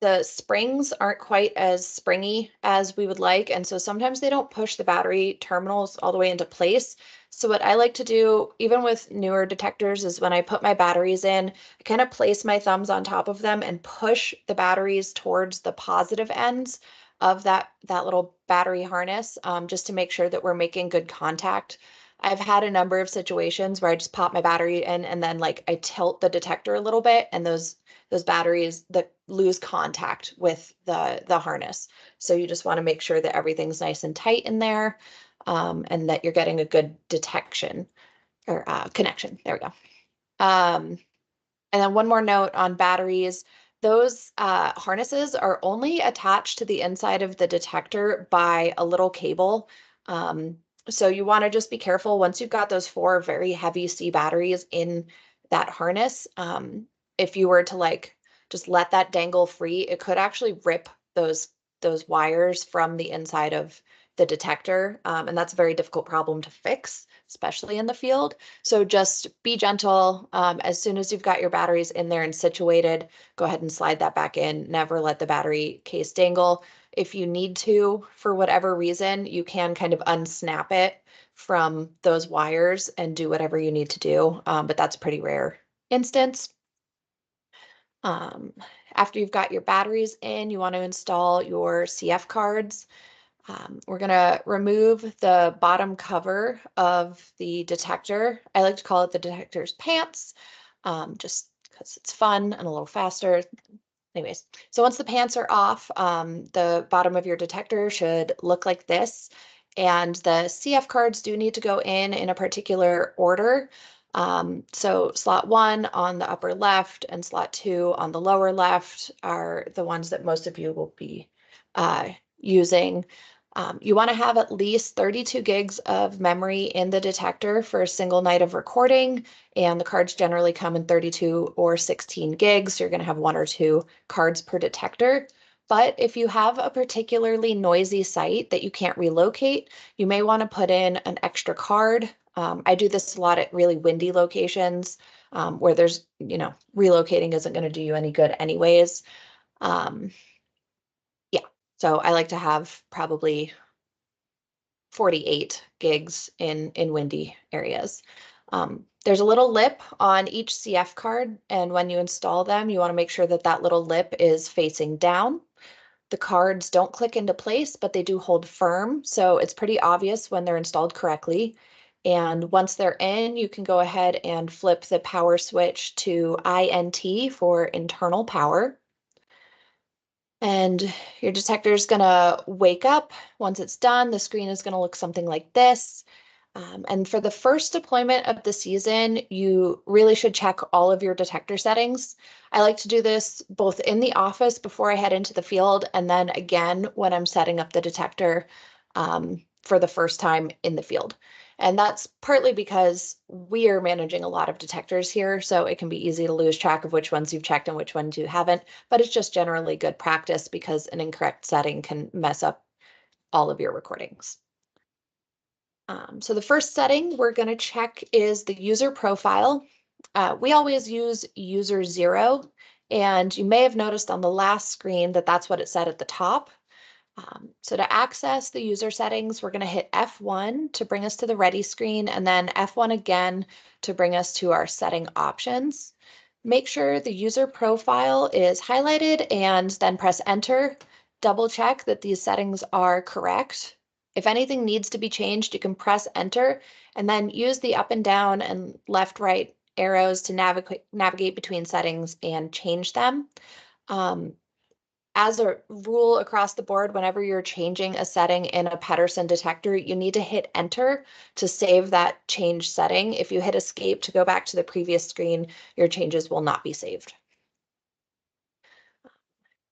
the springs aren't quite as springy as we would like, and so sometimes they don't push the battery terminals all the way into place. So what I like to do, even with newer detectors, is when I put my batteries in, I kind of place my thumbs on top of them and push the batteries towards the positive ends of that little battery harness, just to make sure that we're making good contact. I've had a number of situations where I just pop my battery in and then like I tilt the detector a little bit, and those batteries that lose contact with the harness. So you just want to make sure that everything's nice and tight in there, and that you're getting a good detection or connection. There we go. And then one more note on batteries. Those harnesses are only attached to the inside of the detector by a little cable. So you want to just be careful once you've got those 4 very heavy C batteries in that harness. If you were to like just let that dangle free, it could actually rip those wires from the inside of the detector. And that's a very difficult problem to fix, especially in the field. So just be gentle. As soon as you've got your batteries in there and situated, go ahead and slide that back in. Never let the battery case dangle. If you need to, for whatever reason, you can kind of unsnap it from those wires and do whatever you need to do. But that's a pretty rare instance. After you've got your batteries in, you want to install your CF cards. We're going to remove the bottom cover of the detector. I like to call it the detector's pants, just because it's fun and a little faster. Anyways, so once the pants are off, the bottom of your detector should look like this. And the CF cards do need to go in a particular order. So slot 1 on the upper left and slot 2 on the lower left are the ones that most of you will be using. You want to have at least 32 gigs of memory in the detector for a single night of recording, and the cards generally come in 32 or 16 gigs. So you're going to have 1 or 2 cards per detector. But if you have a particularly noisy site that you can't relocate, you may want to put in an extra card. I do this a lot at really windy locations, where there's, relocating isn't going to do you any good anyways. Yeah, so I like to have probably 48 gigs in windy areas. There's a little lip on each CF card, and when you install them, you want to make sure that that little lip is facing down. The cards don't click into place, but they do hold firm, so it's pretty obvious when they're installed correctly. And once they're in, you can go ahead and flip the power switch to INT for internal power. And your detector is going to wake up. Once it's done, the screen is going to look something like this. And for the first deployment of the season, you really should check all of your detector settings. I like to do this both in the office before I head into the field, and then again when I'm setting up the detector for the first time in the field. And that's partly because we are managing a lot of detectors here, so it can be easy to lose track of which ones you've checked and which ones you haven't, but it's just generally good practice because an incorrect setting can mess up all of your recordings. So the first setting we're going to check is the user profile. We always use user 0, and you may have noticed on the last screen that that's what it said at the top. So to access the user settings, we're going to hit F1 to bring us to the ready screen, and then F1 again to bring us to our setting options. Make sure the user profile is highlighted and then press enter. Double check that these settings are correct. If anything needs to be changed, you can press enter and then use the up and down and left, right arrows to navigate between settings and change them. As a rule across the board, whenever you're changing a setting in a Pedersen detector, you need to hit enter to save that change setting. If you hit escape to go back to the previous screen, your changes will not be saved.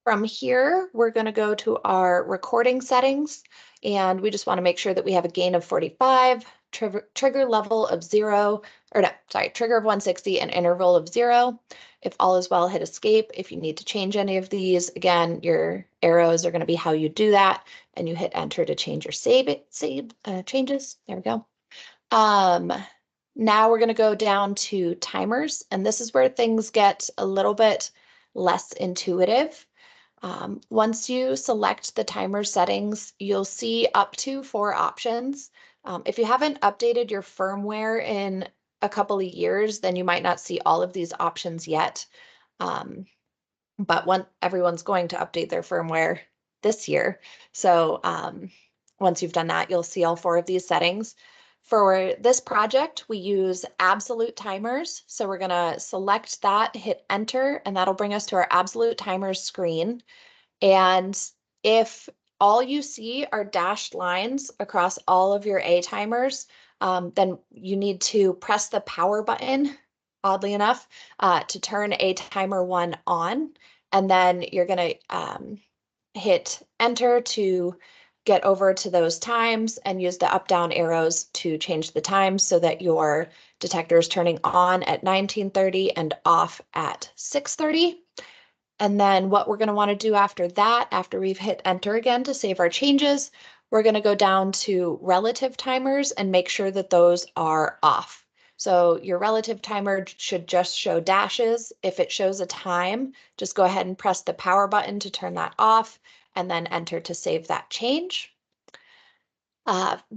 From here, we're going to go to our recording settings, and we just want to make sure that we have a gain of 45, trigger level of 0, or no, sorry, trigger of 160 and interval of 0. If all is well, hit escape. If you need to change any of these, again, your arrows are going to be how you do that, and you hit enter to change your changes. There we go. Now we're going to go down to timers, and this is where things get a little bit less intuitive. Once you select the timer settings, you'll see up to 4 options. If you haven't updated your firmware in a couple of years, then you might not see all of these options yet. But everyone's going to update their firmware this year. So once you've done that, you'll see all 4 of these settings. For this project, we use absolute timers. So we're going to select that, hit enter, and that'll bring us to our absolute timers screen. And if all you see are dashed lines across all of your A timers, then you need to press the power button, oddly enough, to turn A timer 1 on. And then you're going to hit enter to get over to those times and use the up-down arrows to change the times so that your detector is turning on at 19:30 and off at 6:30. And then what we're going to want to do after that, after we've hit enter again to save our changes, we're going to go down to relative timers and make sure that those are off. So your relative timer should just show dashes. If it shows a time, just go ahead and press the power button to turn that off and then enter to save that change.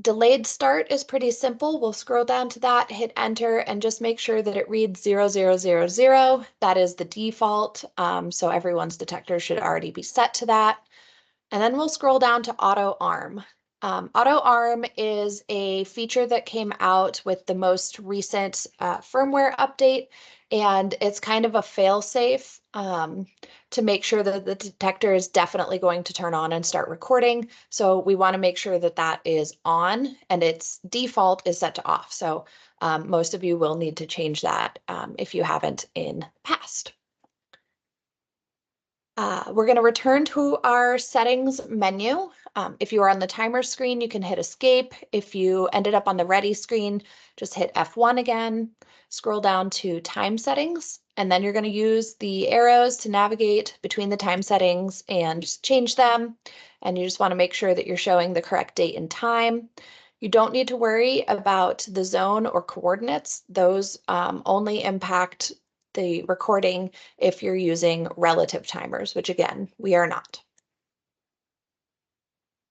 Delayed start is pretty simple. We'll scroll down to that, hit enter, and just make sure that it reads 0000. That is the default, so everyone's detector should already be set to that. And then we'll scroll down to auto arm. Auto arm is a feature that came out with the most recent firmware update, and it's kind of a fail-safe to make sure that the detector is definitely going to turn on and start recording. So we want to make sure that that is on, and its default is set to off. So most of you will need to change that if you haven't in the past. We're going to return to our settings menu. If you are on the timer screen, you can hit escape. If you ended up on the ready screen, just hit F1 again, scroll down to time settings, and then you're going to use the arrows to navigate between the time settings and just change them. And you just want to make sure that you're showing the correct date and time. You don't need to worry about the zone or coordinates. Those only impact the recording if you're using relative timers, which again, we are not.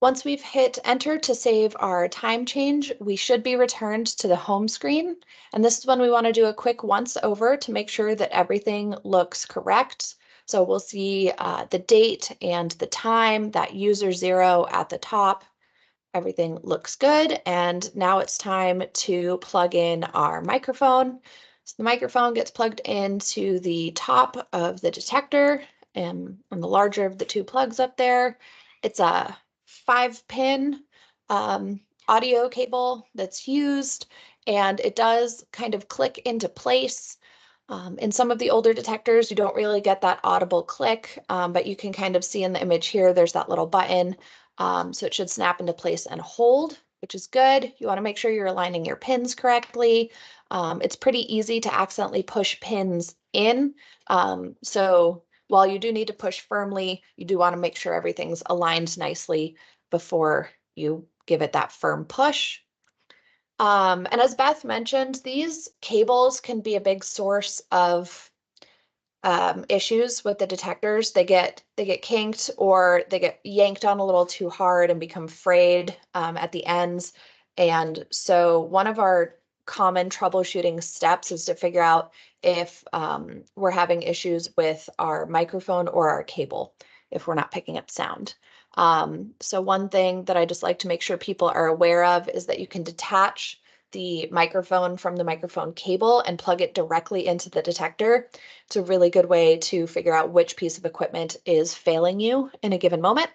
Once we've hit enter to save our time change, we should be returned to the home screen. And this is when we want to do a quick once over to make sure that everything looks correct. So we'll see the date and the time, that user 0 at the top. Everything looks good. And now it's time to plug in our microphone. So the microphone gets plugged into the top of the detector and on the larger of the two plugs up there. It's a 5-pin audio cable that's used, and it does kind of click into place. In some of the older detectors, you don't really get that audible click, but you can kind of see in the image here, there's that little button. So it should snap into place and hold, which is good. You want to make sure you're aligning your pins correctly. It's pretty easy to accidentally push pins in. So while you do need to push firmly, you do want to make sure everything's aligned nicely before you give it that firm push. And as Beth mentioned, these cables can be a big source of issues with the detectors. They get kinked or they get yanked on a little too hard and become frayed at the ends. And so one of our common troubleshooting steps is to figure out if we're having issues with our microphone or our cable, if we're not picking up sound. So one thing that I just like to make sure people are aware of is that you can detach the microphone from the microphone cable and plug it directly into the detector. It's a really good way to figure out which piece of equipment is failing you in a given moment.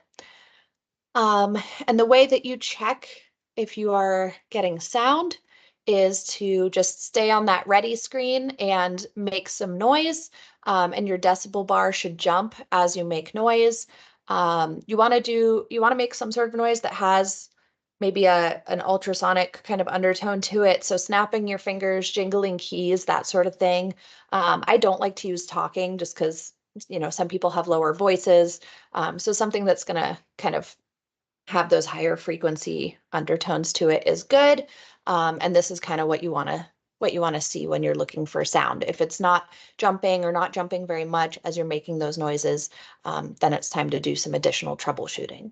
And the way that you check if you are getting sound is to just stay on that ready screen and make some noise. And your decibel bar should jump as you make noise. You want to make some sort of noise that has maybe an ultrasonic kind of undertone to it. So snapping your fingers, jingling keys, that sort of thing. I don't like to use talking just because, some people have lower voices. So something that's going to kind of have those higher frequency undertones to it is good. And this is kind of what you want to see when you're looking for sound. If it's not jumping or not jumping very much as you're making those noises, then it's time to do some additional troubleshooting.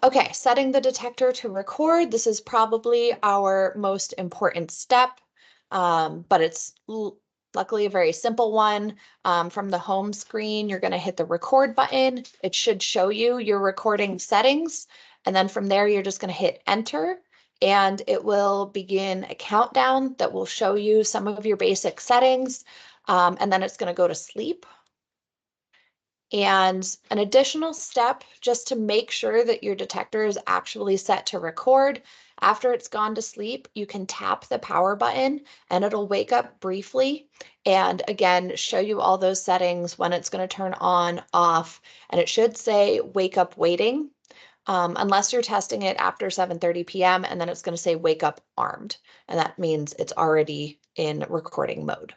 Okay, setting the detector to record. This is probably our most important step, but it's luckily a very simple one. From the home screen, you're going to hit the record button. It should show you your recording settings. And then from there, you're just going to hit enter, and it will begin a countdown that will show you some of your basic settings. And then it's going to go to sleep. And an additional step just to make sure that your detector is actually set to record, after it's gone to sleep, you can tap the power button and it'll wake up briefly and again show you all those settings, when it's going to turn on, off, and it should say wake up waiting, unless you're testing it after 7:30 p.m. and then it's going to say wake up armed, and that means it's already in recording mode.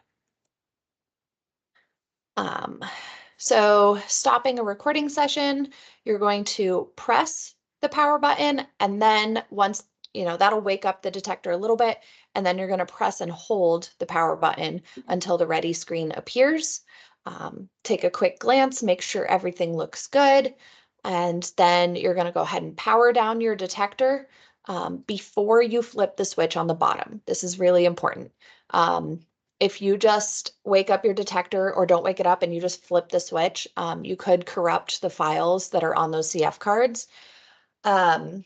So stopping a recording session, you're going to press the power button, and then once, that'll wake up the detector a little bit, and then you're going to press and hold the power button until the ready screen appears. Take a quick glance, make sure everything looks good, and then you're going to go ahead and power down your detector before you flip the switch on the bottom. This is really important. If you just wake up your detector or don't wake it up and you just flip the switch, you could corrupt the files that are on those CF cards. And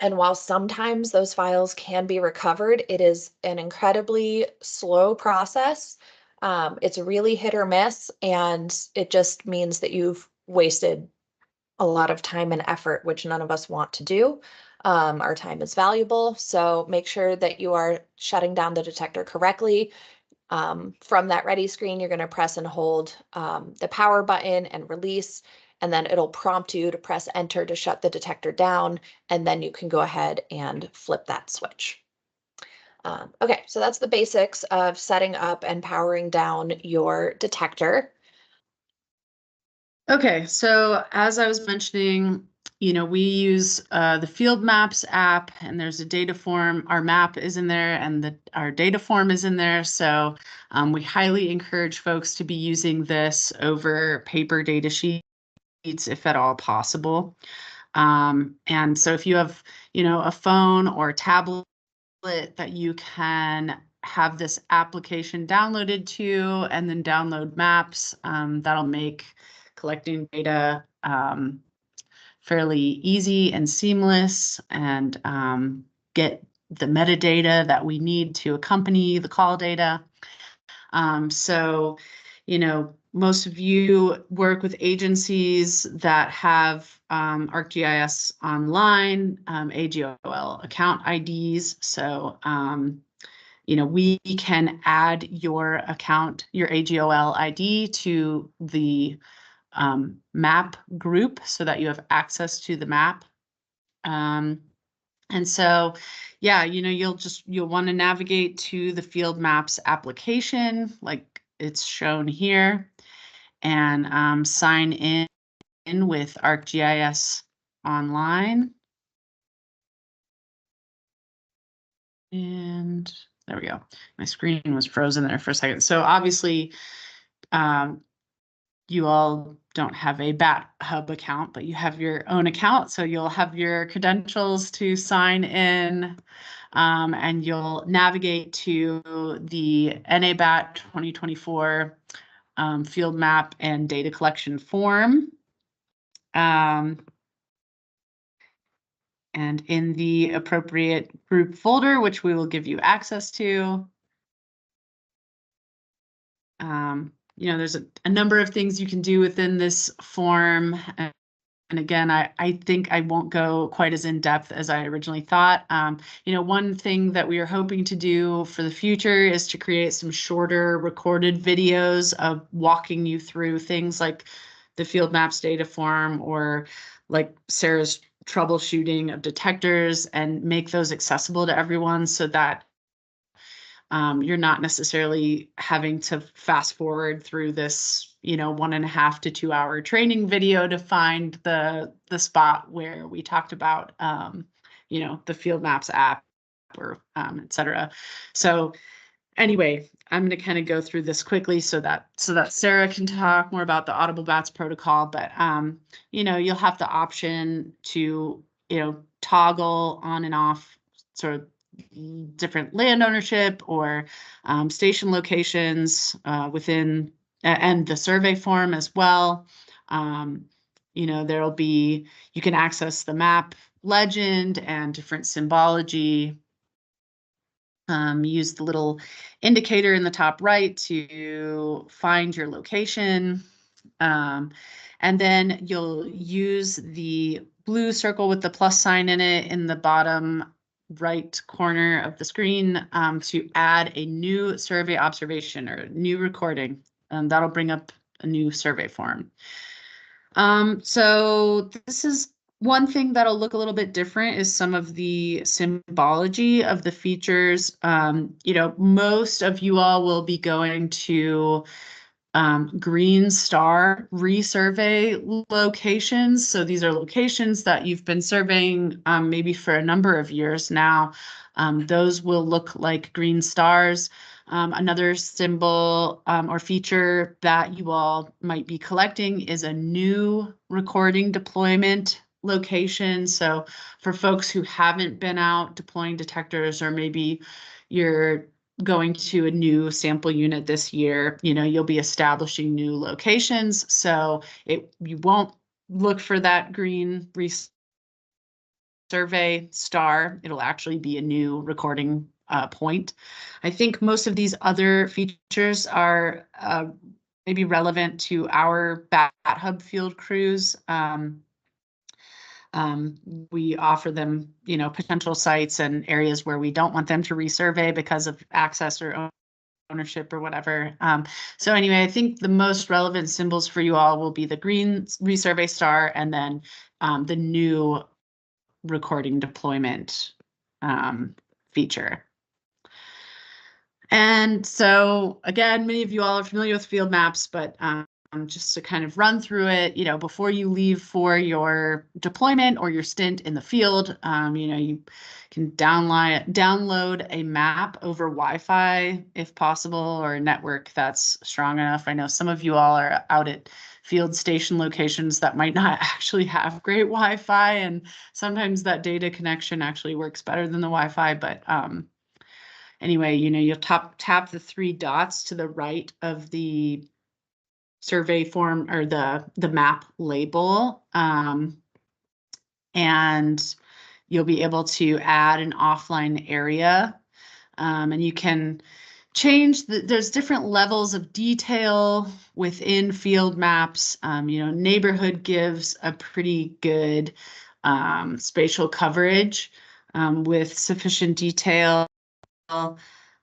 while sometimes those files can be recovered, it is an incredibly slow process. It's really hit or miss, and it just means that you've wasted a lot of time and effort, which none of us want to do. Our time is valuable, so make sure that you are shutting down the detector correctly. From that ready screen, you're going to press and hold the power button and release, and then it'll prompt you to press enter to shut the detector down, and then you can go ahead and flip that switch. Okay, so that's the basics of setting up and powering down your detector. Okay, so as I was mentioning, we use the Field Maps app, and there's a data form. Our map is in there, and our data form is in there. So we highly encourage folks to be using this over paper data sheet. if at all possible. And so if you have, a phone or tablet that you can have this application downloaded to and then download maps, that'll make collecting data fairly easy and seamless, and get the metadata that we need to accompany the call data. So, most of you work with agencies that have ArcGIS Online, AGOL account IDs. So, we can add your account, your AGOL ID to the map group so that you have access to the map. And so, yeah, you'll want to navigate to the Field Maps application, like it's shown here, and sign in with ArcGIS Online. And there we go. My screen was frozen there for a second. So obviously, you all don't have a Bat Hub account, but you have your own account. So you'll have your credentials to sign in, and you'll navigate to the NABat 2024 field map and data collection form. And in the appropriate group folder, which we will give you access to, there's a number of things you can do within this form. And again, I think I won't go quite as in depth as I originally thought. One thing that we are hoping to do for the future is to create some shorter recorded videos of walking you through things like the field maps data form, or like Sarah's troubleshooting of detectors, and make those accessible to everyone so that you're not necessarily having to fast forward through this, 1.5 to 2 hour training video to find the spot where we talked about, the Field Maps app, or et cetera. So anyway, I'm going to kind of go through this quickly so that Sarah can talk more about the Audible Bats protocol. But you'll have the option to toggle on and off sort of different land ownership or station locations within, and the survey form as well. There'll be, you can access the map legend and different symbology. Use the little indicator in the top right to find your location. And then you'll use the blue circle with the plus sign in it in the bottom right corner of the screen to add a new survey observation or new recording. That'll bring up a new survey form. So this is one thing that'll look a little bit different, is some of the symbology of the features. Most of you all will be going to green star resurvey locations. So these are locations that you've been surveying maybe for a number of years now. Those will look like green stars. Another symbol or feature that you all might be collecting is a new recording deployment location. So for folks who haven't been out deploying detectors, or maybe you're going to a new sample unit this year, you'll be establishing new locations. So you won't look for that green survey star. It'll actually be a new recording point. I think most of these other features are maybe relevant to our Bat Hub field crews. We offer them, potential sites and areas where we don't want them to resurvey because of access or ownership or whatever. So anyway, I think the most relevant symbols for you all will be the green resurvey star, and then the new recording deployment feature. And so again, many of you all are familiar with field maps, but just to kind of run through it, before you leave for your deployment or your stint in the field, you can download a map over Wi-Fi if possible, or a network that's strong enough. I know some of you all are out at field station locations that might not actually have great Wi-Fi, and sometimes that data connection actually works better than the Wi-Fi. But anyway, you'll tap the three dots to the right of the survey form or the map label, and you'll be able to add an offline area, and you can change there's different levels of detail within field maps. Neighborhood gives a pretty good spatial coverage with sufficient detail.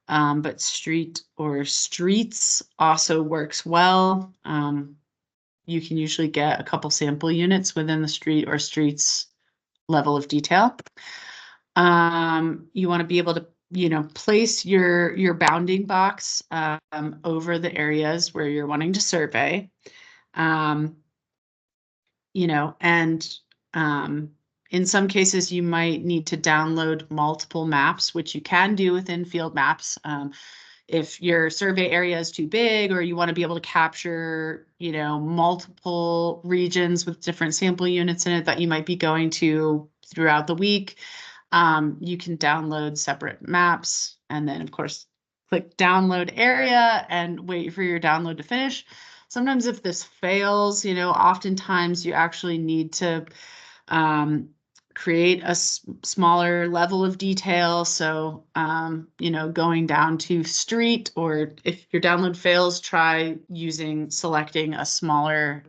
But street or streets also works well. You can usually get a couple sample units within the street or streets level of detail. You want to be able to, place your bounding box over the areas where you're wanting to survey. And in some cases, you might need to download multiple maps, which you can do within field maps. If your survey area is too big, or you want to be able to capture, multiple regions with different sample units in it that you might be going to throughout the week, you can download separate maps, and then of course click download area and wait for your download to finish. Sometimes if this fails, oftentimes you actually need to create a smaller level of detail. So, going down to street, or if your download fails, try selecting a smaller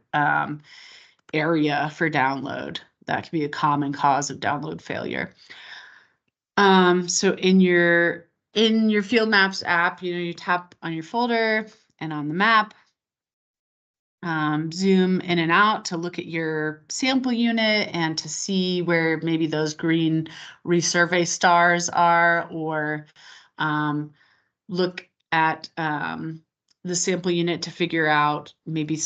area for download. That can be a common cause of download failure. So in your Field Maps app, you tap on your folder and on the map. Zoom in and out to look at your sample unit and to see where maybe those green resurvey stars are, or look at the sample unit to figure out maybe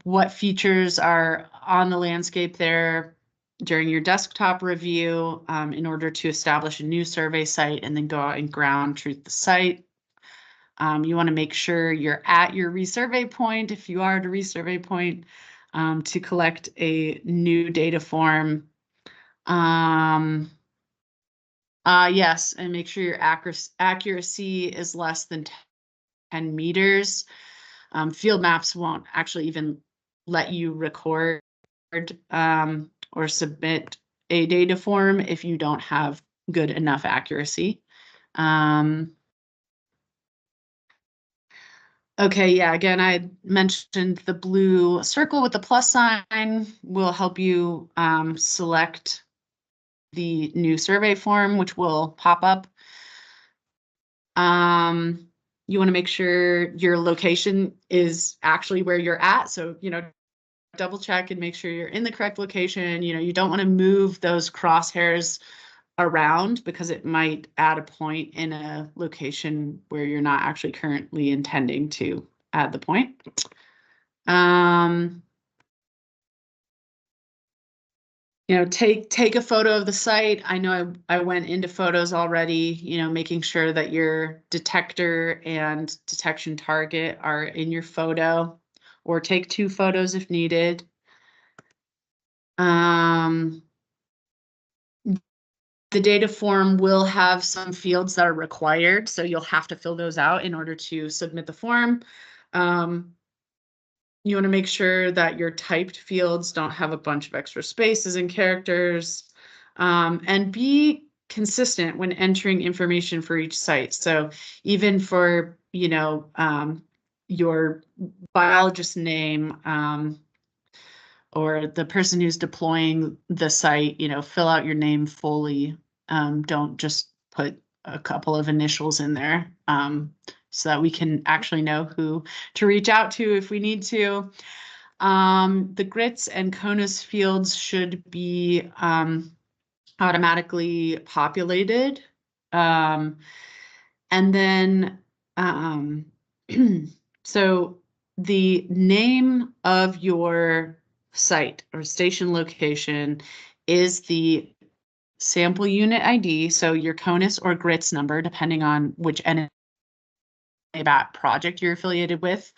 what features are on the landscape there during your desktop review, in order to establish a new survey site and then go out and ground truth the site. You want to make sure you're at your resurvey point, if you are at a resurvey point, to collect a new data form. Yes, and make sure your accuracy is less than 10 meters. Field maps won't actually even let you record or submit a data form if you don't have good enough accuracy. Okay, yeah, again, I mentioned the blue circle with the plus sign will help you select the new survey form, which will pop up. You want to make sure your location is actually where you're at. So, double check and make sure you're in the correct location. You don't want to move those crosshairs around, because it might add a point in a location where you're not actually currently intending to add the point. Take a photo of the site. I know I went into photos already, making sure that your detector and detection target are in your photo, or take 2 photos if needed. The data form will have some fields that are required, so you'll have to fill those out in order to submit the form. You want to make sure that your typed fields don't have a bunch of extra spaces and characters, and be consistent when entering information for each site. So even for, your biologist name, or the person who's deploying the site, fill out your name fully. Don't just put a couple of initials in there, so that we can actually know who to reach out to if we need to. The grits and CONUS fields should be automatically populated. And then, so the name of your site or station location is the sample unit ID, so your CONUS or GRITS number, depending on which NABat project you're affiliated with,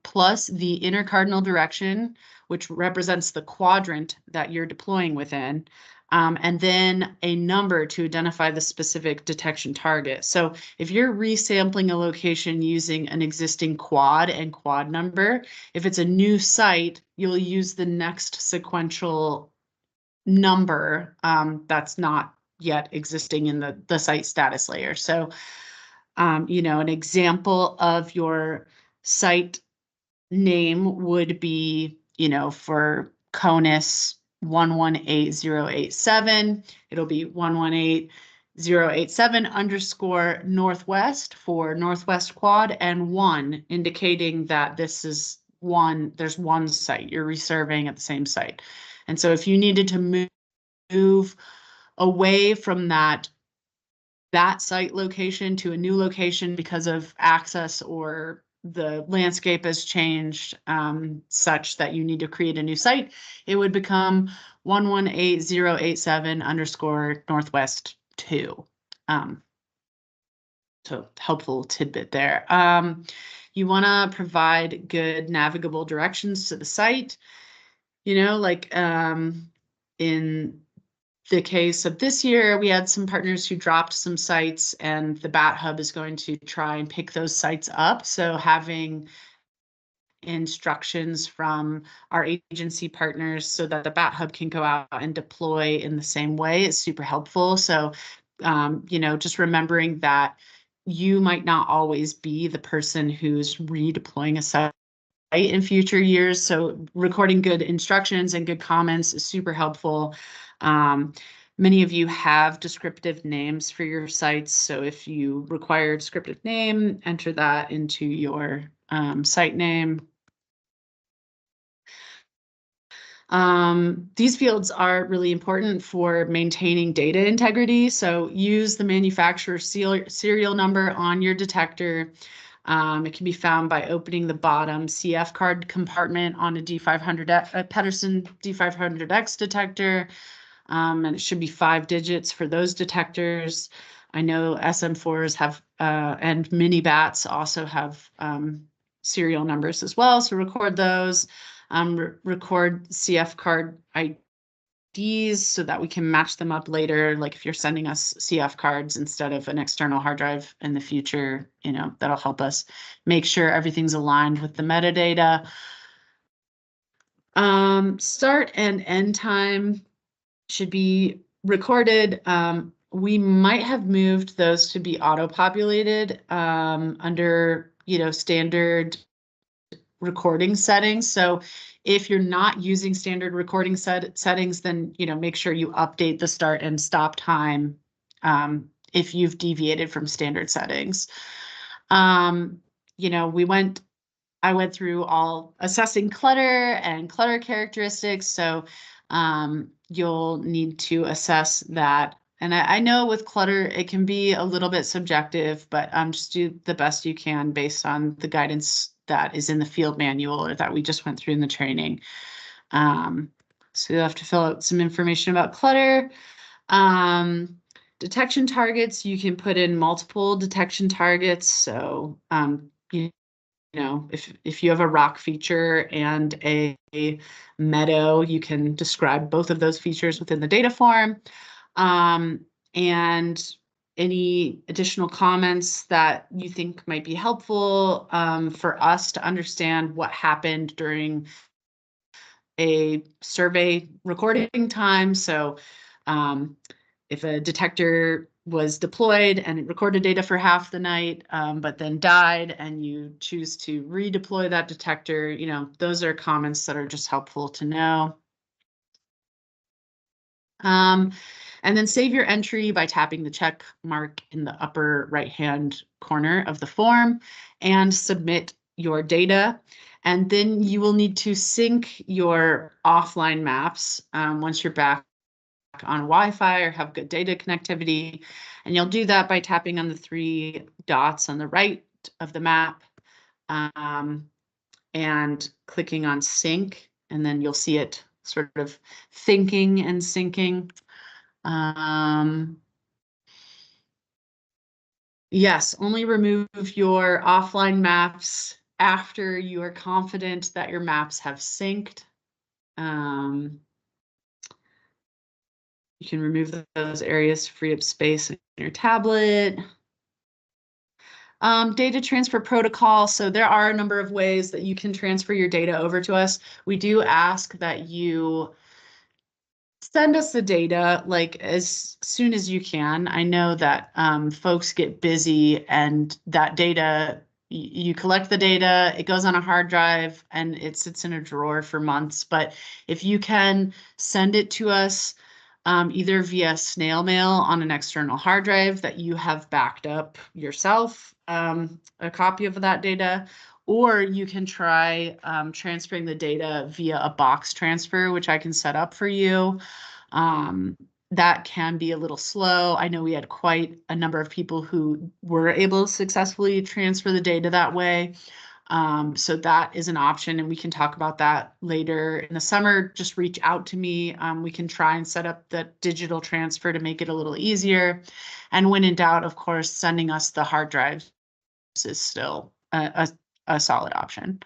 plus the inner cardinal direction, which represents the quadrant that you're deploying within, and then a number to identify the specific detection target. So if you're resampling a location using an existing quad and quad number, if it's a new site, you'll use the next sequential number that's not yet existing in the site status layer. So, an example of your site name would be, for CONUS 118087, it'll be 118087 underscore northwest for northwest quad, and 1 indicating that this is there's one site you're resurveying at the same site. And so if you needed to move away from that site location to a new location because of access or the landscape has changed such that you need to create a new site, it would become 118087 underscore northwest 2. So helpful tidbit there. You want to provide good navigable directions to the site. Like in the case of this year, we had some partners who dropped some sites, and the Bat Hub is going to try and pick those sites up. So having instructions from our agency partners so that the Bat Hub can go out and deploy in the same way is super helpful. So, just remembering that you might not always be the person who's redeploying a site in future years. So recording good instructions and good comments is super helpful. Many of you have descriptive names for your sites. So if you require a descriptive name, enter that into your site name. These fields are really important for maintaining data integrity. So use the manufacturer serial number on your detector. It can be found by opening the bottom CF card compartment on a Pedersen D500X detector. And it should be 5 digits for those detectors. I know SM4s have, and NABats also have serial numbers as well. So record those, record CF card IDs so that we can match them up later. Like if you're sending us CF cards instead of an external hard drive in the future, that'll help us make sure everything's aligned with the metadata. Start and end time should be recorded. We might have moved those to be auto-populated under, standard recording settings. So if you're not using standard recording settings, then, make sure you update the start and stop time if you've deviated from standard settings. I went through all assessing clutter and clutter characteristics. So you'll need to assess that. And I know with clutter, it can be a little bit subjective, but just do the best you can based on the guidance that is in the field manual or that we just went through in the training. So you'll have to fill out some information about clutter. Detection targets, you can put in multiple detection targets. So if you have a rock feature and a meadow, you can describe both of those features within the data form. And any additional comments that you think might be helpful for us to understand what happened during a survey recording time. So if a detector was deployed and it recorded data for half the night, but then died, and you choose to redeploy that detector, those are comments that are just helpful to know. And then save your entry by tapping the check mark in the upper right-hand corner of the form and submit your data. And then you will need to sync your offline maps once you're back on Wi-Fi or have good data connectivity. And you'll do that by tapping on the 3 dots on the right of the map. and clicking on sync, and then you'll see it sort of thinking and syncing. Yes, only remove your offline maps after you are confident that your maps have synced. You can remove those areas to free up space in your tablet. Data transfer protocol. So there are a number of ways that you can transfer your data over to us. We do ask that you send us the data like as soon as you can. I know that folks get busy, and that data, you collect the data, it goes on a hard drive and it sits in a drawer for months. But if you can send it to us either via snail mail on an external hard drive that you have backed up yourself, a copy of that data, or you can try transferring the data via a box transfer, which I can set up for you. That can be a little slow. I know we had quite a number of people who were able to successfully transfer the data that way. So that is an option, and we can talk about that later in the summer. Just reach out to me. We can try and set up the digital transfer to make it a little easier. And when in doubt, of course, sending us the hard drives is still a solid option.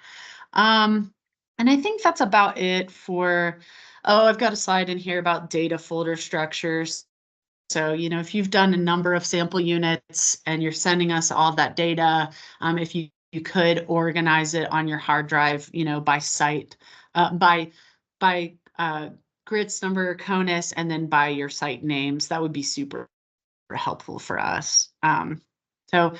And I think that's about it for, oh, I've got a slide in here about data folder structures. So, if you've done a number of sample units and you're sending us all that data, if you could organize it on your hard drive, by site, by grits number, CONUS, and then by your site names, that would be super helpful for us. So